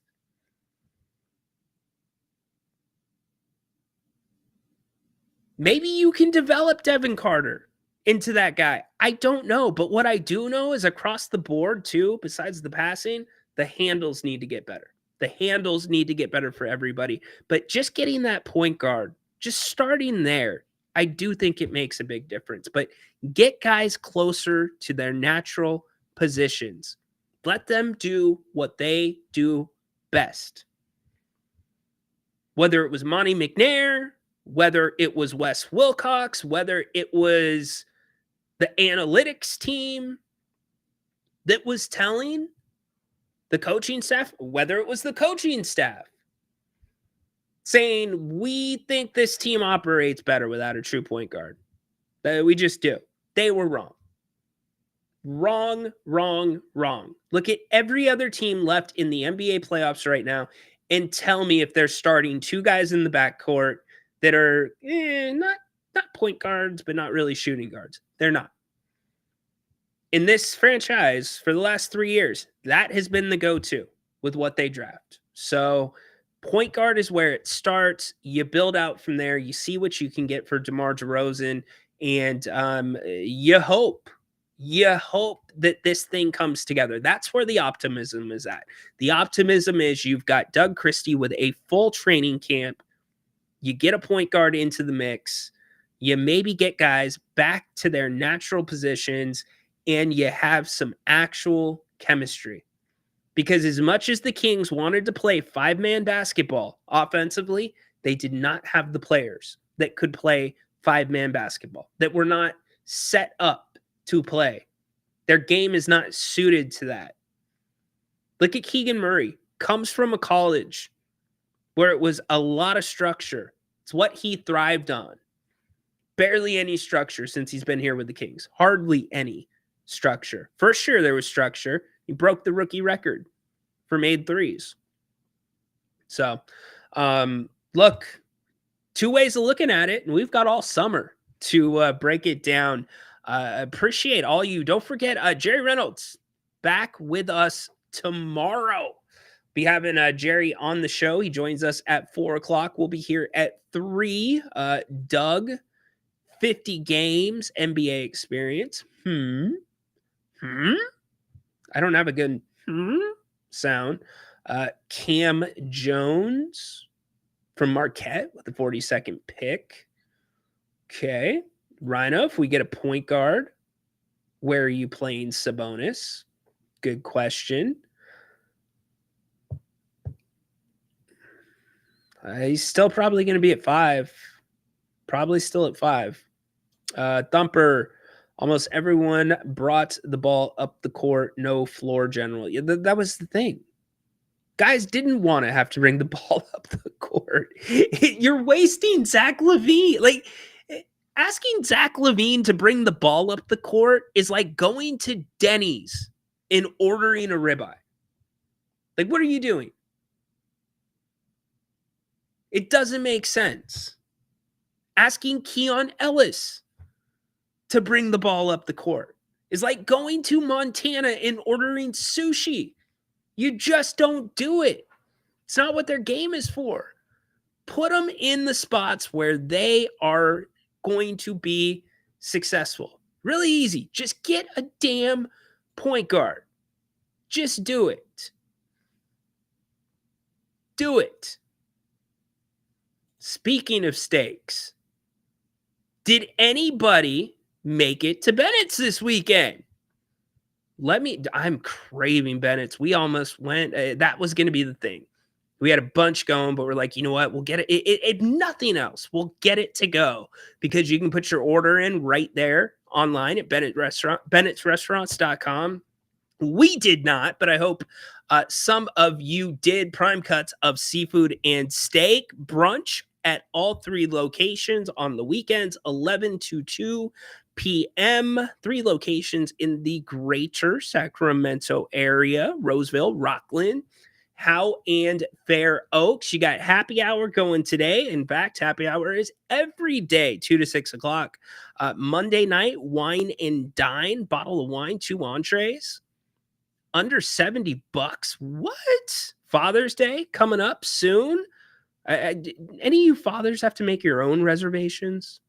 S5: Maybe you can develop Devin Carter into that guy. I don't know. But what I do know is across the board, too, besides the passing, the handles need to get better. The handles need to get better for everybody. But just getting that point guard, just starting there, I do think it makes a big difference. But get guys closer to their natural positions. Let them do what they do best. Whether it was Monty McNair, whether it was Wes Wilcox, whether it was the analytics team that was telling the coaching staff, whether it was the coaching staff saying, we think this team operates better without a true point guard. We just do. They were wrong. Wrong. Look at every other team left in the NBA playoffs right now and tell me if they're starting 2 guys in the backcourt that are not point guards, but not really shooting guards. They're not. In this franchise, for the last 3 years, that has been the go-to with what they draft. So point guard is where it starts. You build out from there. You see what you can get for DeMar DeRozan, and you hope that this thing comes together. That's where the optimism is at. The optimism is you've got Doug Christie with a full training camp. You get a point guard into the mix. You maybe get guys back to their natural positions, and you have some actual chemistry. Because as much as the Kings wanted to play 5-man basketball offensively, they did not have the players that could play 5-man basketball, that were not set up to play. Their game is not suited to that. Look at Keegan Murray. Comes from a college where it was a lot of structure. It's what he thrived on. Barely any structure since he's been here with the Kings. Hardly any structure. First year there was structure. He broke the rookie record. for made threes. So, look, two ways of looking at it, and we've got all summer to break it down. Appreciate all you. Don't forget Jerry Reynolds back with us tomorrow. Be having Jerry on the show. He joins us at 4:00. We'll be here at 3. Doug, 50 games, NBA experience. I don't have a good sound. Cam Jones from Marquette with the 42nd pick. Okay. Rhino, if we get a point guard, where are you playing Sabonis? Good question. He's still probably going to be at 5. Probably still at 5. Thumper, almost everyone brought the ball up the court, no floor general. Yeah, that was the thing. Guys didn't want to have to bring the ball up the court. You're wasting Zach LaVine. Like, asking Zach LaVine to bring the ball up the court is like going to Denny's and ordering a ribeye. Like, what are you doing? It doesn't make sense. Asking Keon Ellis to bring the ball up the court is like going to Montana and ordering sushi. You just don't do it. It's not what their game is for. Put them in the spots where they are going to be successful. Really easy. Just get a damn point guard. Just do it. Do it. Speaking of steaks, did anybody make it to Bennett's this weekend? I'm craving Bennett's. We almost went. That was going to be the thing. We had a bunch going, but we're like, you know what? We'll get it. If nothing else, we'll get it to go because you can put your order in right there online at Bennett'sRestaurants.com. We did not, but I hope some of you did. Prime cuts of seafood and steak brunch at all 3 locations on the weekends, 11 to 2 p.m. 3 locations in the greater Sacramento area, Roseville, Rockland, Howe, and Fair Oaks. You got happy hour going today. In fact, happy hour is every day, 2 to 6 o'clock. Monday night, wine and dine, bottle of wine, 2 entrees, under $70. What? Father's Day coming up soon. Any of you fathers have to make your own reservations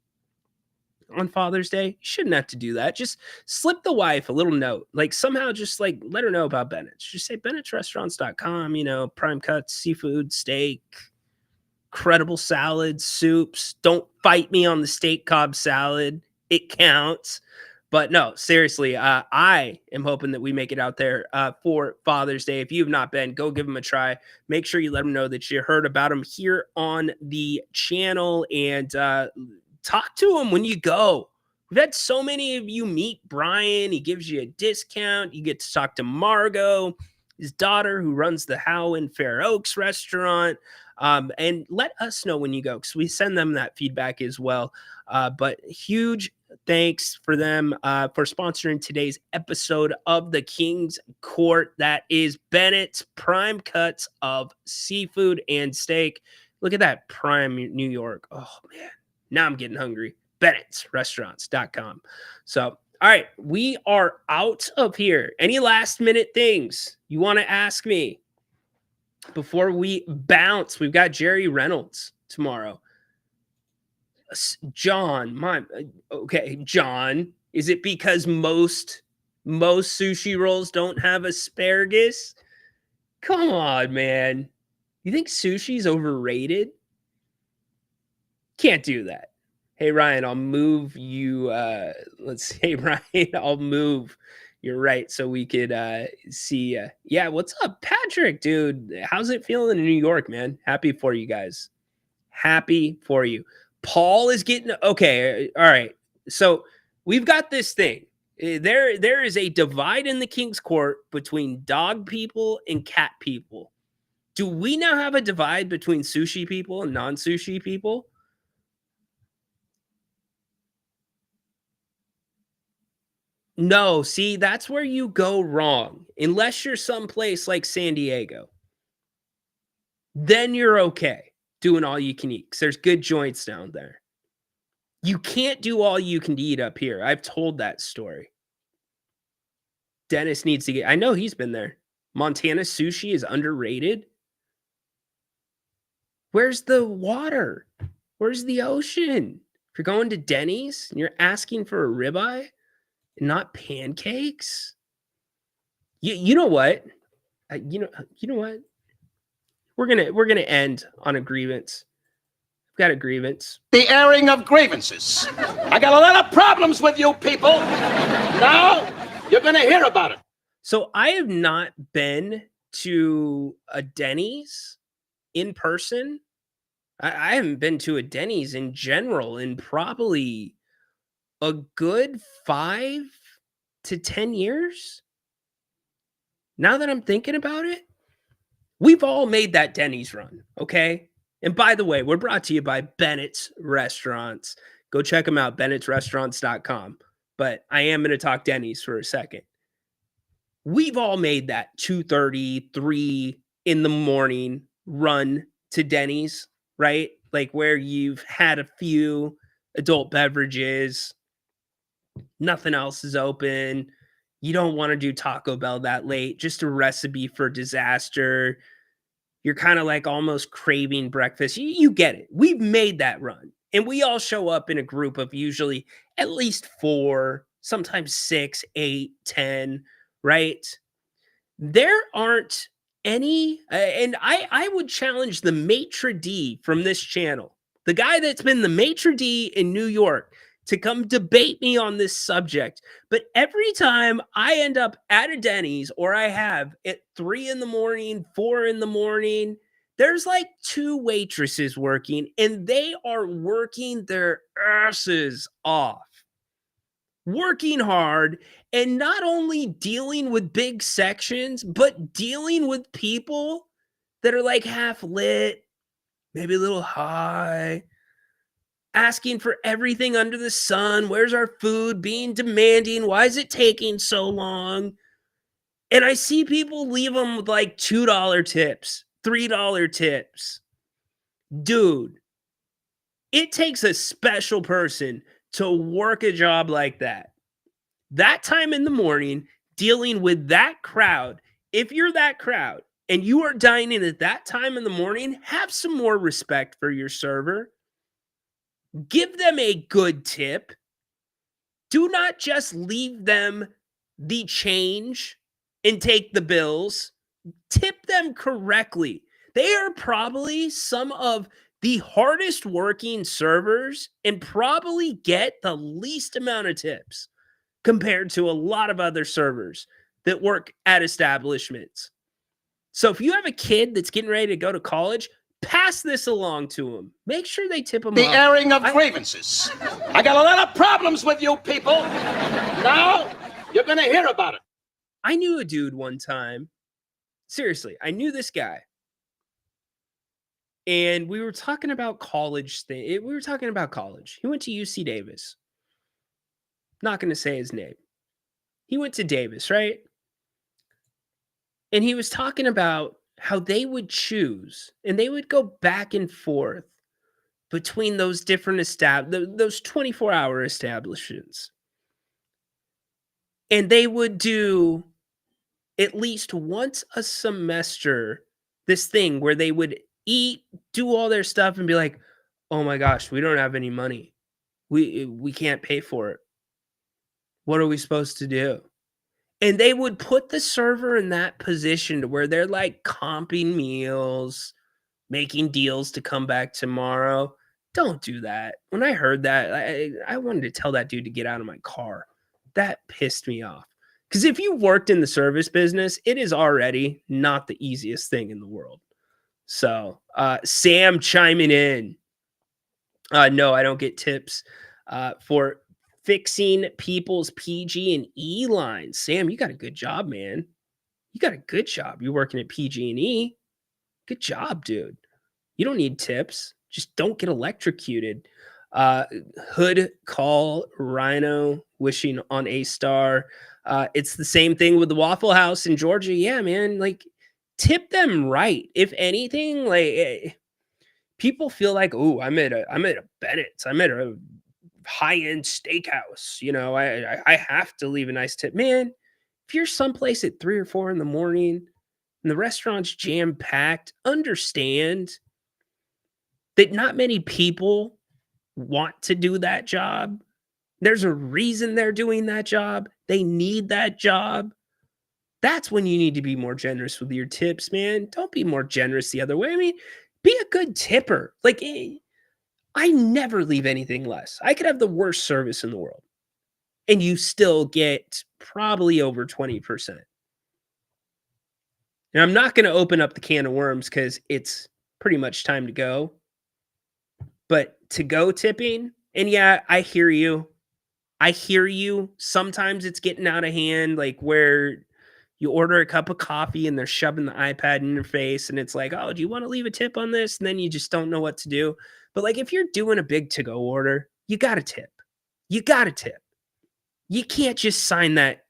S5: on Father's Day? You shouldn't have to do that. Just slip the wife a little note. Like somehow just like let her know about Bennett's. Just say Bennett'sRestaurants.com, prime cuts, seafood, steak, incredible salads, soups. Don't fight me on the steak Cobb salad. It counts. But no, seriously, I am hoping that we make it out there for Father's Day. If you have not been, go give them a try. Make sure you let them know that you heard about them here on the channel and talk to them when you go. We've had so many of you meet Brian. He gives you a discount. You get to talk to Margot, his daughter, who runs the Howe and Fair Oaks restaurant. And let us know when you go because we send them that feedback as well. But huge thanks for them for sponsoring today's episode of the King's Court. That is Bennett's prime cuts of seafood and steak. Look at that prime New York. Oh, man. Now I'm getting hungry. Bennett'sRestaurants.com. So, all right, we are out of here. Any last minute things you want to ask me before we bounce? We've got Jerry Reynolds tomorrow. John, John, is it because most sushi rolls don't have asparagus? Come on, man. You think sushi's overrated? Can't do that. Hey, Ryan, I'll move you. Hey, Ryan, I'll move. You're right. So we could see. Yeah, what's up, Patrick, dude? How's it feeling in New York, man? Happy for you guys. Happy for you. Paul is getting okay. All right. So we've got this thing. There is a divide in the King's Court between dog people and cat people. Do we now have a divide between sushi people and non-sushi people? No, see, that's where you go wrong. Unless you're someplace like San Diego, then you're okay doing all you can eat because there's good joints down there. You can't do all you can eat up here. I've told that story. Dennis needs to get, I know he's been there. Montana sushi is underrated. Where's the water? Where's the ocean? If you're going to Denny's and you're asking for a ribeye and not pancakes, you know what? You know what? We're gonna end on a grievance. I've got a grievance.
S6: The airing of grievances. I got a lot of problems with you people. Now you're gonna hear about it.
S5: So I have not been to a Denny's in person. I haven't been to a Denny's in general in probably a good 5 to 10 years. Now that I'm thinking about it, we've all made that Denny's run, okay? And by the way, we're brought to you by Bennett's Restaurants. Go check them out, bennettsrestaurants.com. But I am going to talk Denny's for a second. We've all made that 2:30, 3 in the morning run to Denny's, right? Like where you've had a few adult beverages, nothing else is open. You don't want to do Taco Bell that late, just a recipe for disaster. You're kind of like almost craving breakfast. You get it. We've made that run. And we all show up in a group of usually at least 4, sometimes 6, 8, 10, right? There aren't any, and I would challenge the maitre d' from this channel, the guy that's been the maitre d' in New York, to come debate me on this subject. But every time I end up at a Denny's, or I have at 3 in the morning, 4 in the morning, there's like 2 waitresses working, and they are working their asses off, working hard, and not only dealing with big sections, but dealing with people that are like half lit, maybe a little high, asking for everything under the sun. Where's our food? Being demanding. Why is it taking so long? And I see people leave them with like $2 tips, $3 tips. Dude, it takes a special person to work a job like that. That time in the morning, dealing with that crowd. If you're that crowd and you are dining at that time in the morning, have some more respect for your server. Give them a good tip. Do not just leave them the change and take the bills. Tip them correctly. They are probably some of the hardest working servers and probably get the least amount of tips compared to a lot of other servers that work at establishments. So if you have a kid that's getting ready to go to college, pass this along to them. Make sure they tip them
S6: The
S5: up.
S6: airing of grievances. I got a lot of problems with you people. Now you're going to hear about it.
S5: I knew a dude one time. Seriously, I knew this guy. And we were talking about college thing. We were talking about college. He went to UC Davis. Not going to say his name. He went to Davis, right? And he was talking about how they would choose, and they would go back and forth between those different those 24-hour establishments. And they would do at least once a semester this thing where they would eat, do all their stuff, and be like, oh my gosh, we don't have any money. We can't pay for it. What are we supposed to do? And they would put the server in that position to where they're like comping meals, making deals to come back tomorrow. Don't do that. When I heard that, I wanted to tell that dude to get out of my car. That pissed me off. Because if you worked in the service business, it is already not the easiest thing in the world. So, Sam chiming in. No, I don't get tips for fixing people's PG and E lines. Sam, you got a good job, man. You got a good job. You're working at PG and E. Good job, dude. You don't need tips. Just don't get electrocuted. Hood call Rhino wishing on a star. It's the same thing with the Waffle House in Georgia. Yeah, man, like tip them right. If anything, like people feel like, oh, I'm at a Bennett's. I'm at a high-end steakhouse. You know, I have to leave a nice tip. Man, if you're someplace at 3 or 4 in the morning and the restaurant's jam-packed, understand that not many people want to do that job. There's a reason they're doing that job. They need that job. That's when you need to be more generous with your tips, man. Don't be more generous the other way. I mean, be a good tipper. Like, I never leave anything less. I could have the worst service in the world, and you still get probably over 20%. And I'm not going to open up the can of worms because it's pretty much time to go. But to-go tipping, and yeah, I hear you. I hear you. Sometimes it's getting out of hand, like where you order a cup of coffee and they're shoving the iPad in your face and it's like, oh, do you want to leave a tip on this? And then you just don't know what to do. But like if you're doing a big to-go order, you got to tip. You got to tip. You can't just sign that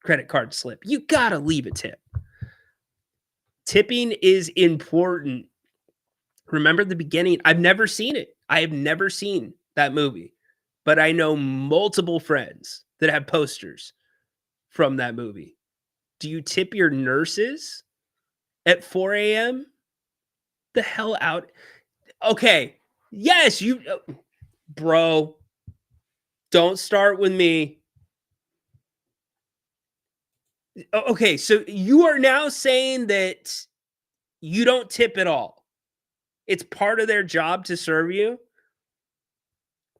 S5: credit card slip. You got to leave a tip. Tipping is important. Remember the beginning? I've never seen it. I have never seen that movie, but I know multiple friends that have posters from that movie. Do you tip your nurses at 4 a.m.? The hell out. Okay. Yes, you, bro, don't start with me. Okay, so you are now saying that you don't tip at all. It's part of their job to serve you.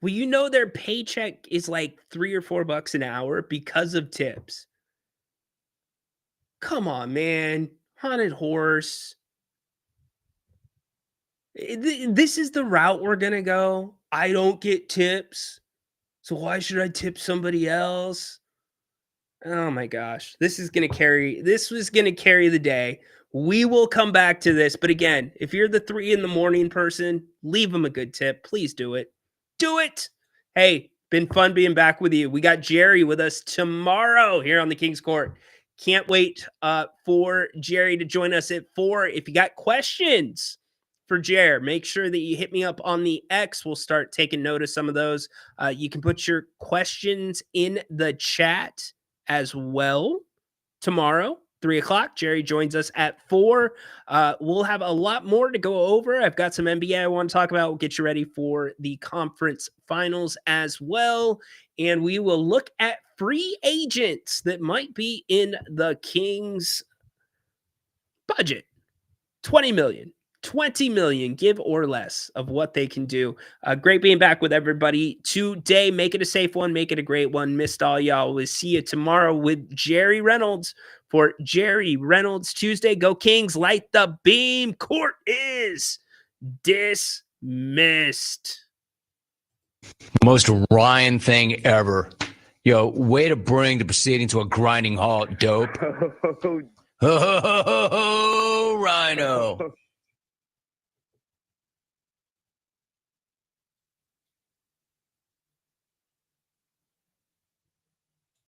S5: Well, you know their paycheck is like $3 or $4 an hour because of tips. Come on, man. Haunted horse. This is the route we're going to go. I don't get tips, so why should I tip somebody else? Oh my gosh. This was going to carry the day. We will come back to this. But again, if you're the 3 in the morning person, leave them a good tip. Please do it. Do it. Hey, been fun being back with you. We got Jerry with us tomorrow here on the King's Court. Can't wait for Jerry to join us at 4. If you got questions for Jer, make sure that you hit me up on the X. We'll start taking note of some of those. You can put your questions in the chat as well tomorrow. 3 o'clock. Jerry joins us at 4. We'll have a lot more to go over. I've got some NBA I want to talk about. We'll get you ready for the conference finals as well. And we will look at free agents that might be in the Kings budget. 20 million, give or less of what they can do. Great being back with everybody today. Make it a safe one. Make it a great one. Missed all y'all. We'll see you tomorrow with Jerry Reynolds for Jerry Reynolds Tuesday. Go Kings. Light the beam. Court is dismissed.
S8: Most Ryan thing ever. Yo, way to bring the proceeding to a grinding halt, dope. Oh, Rhino.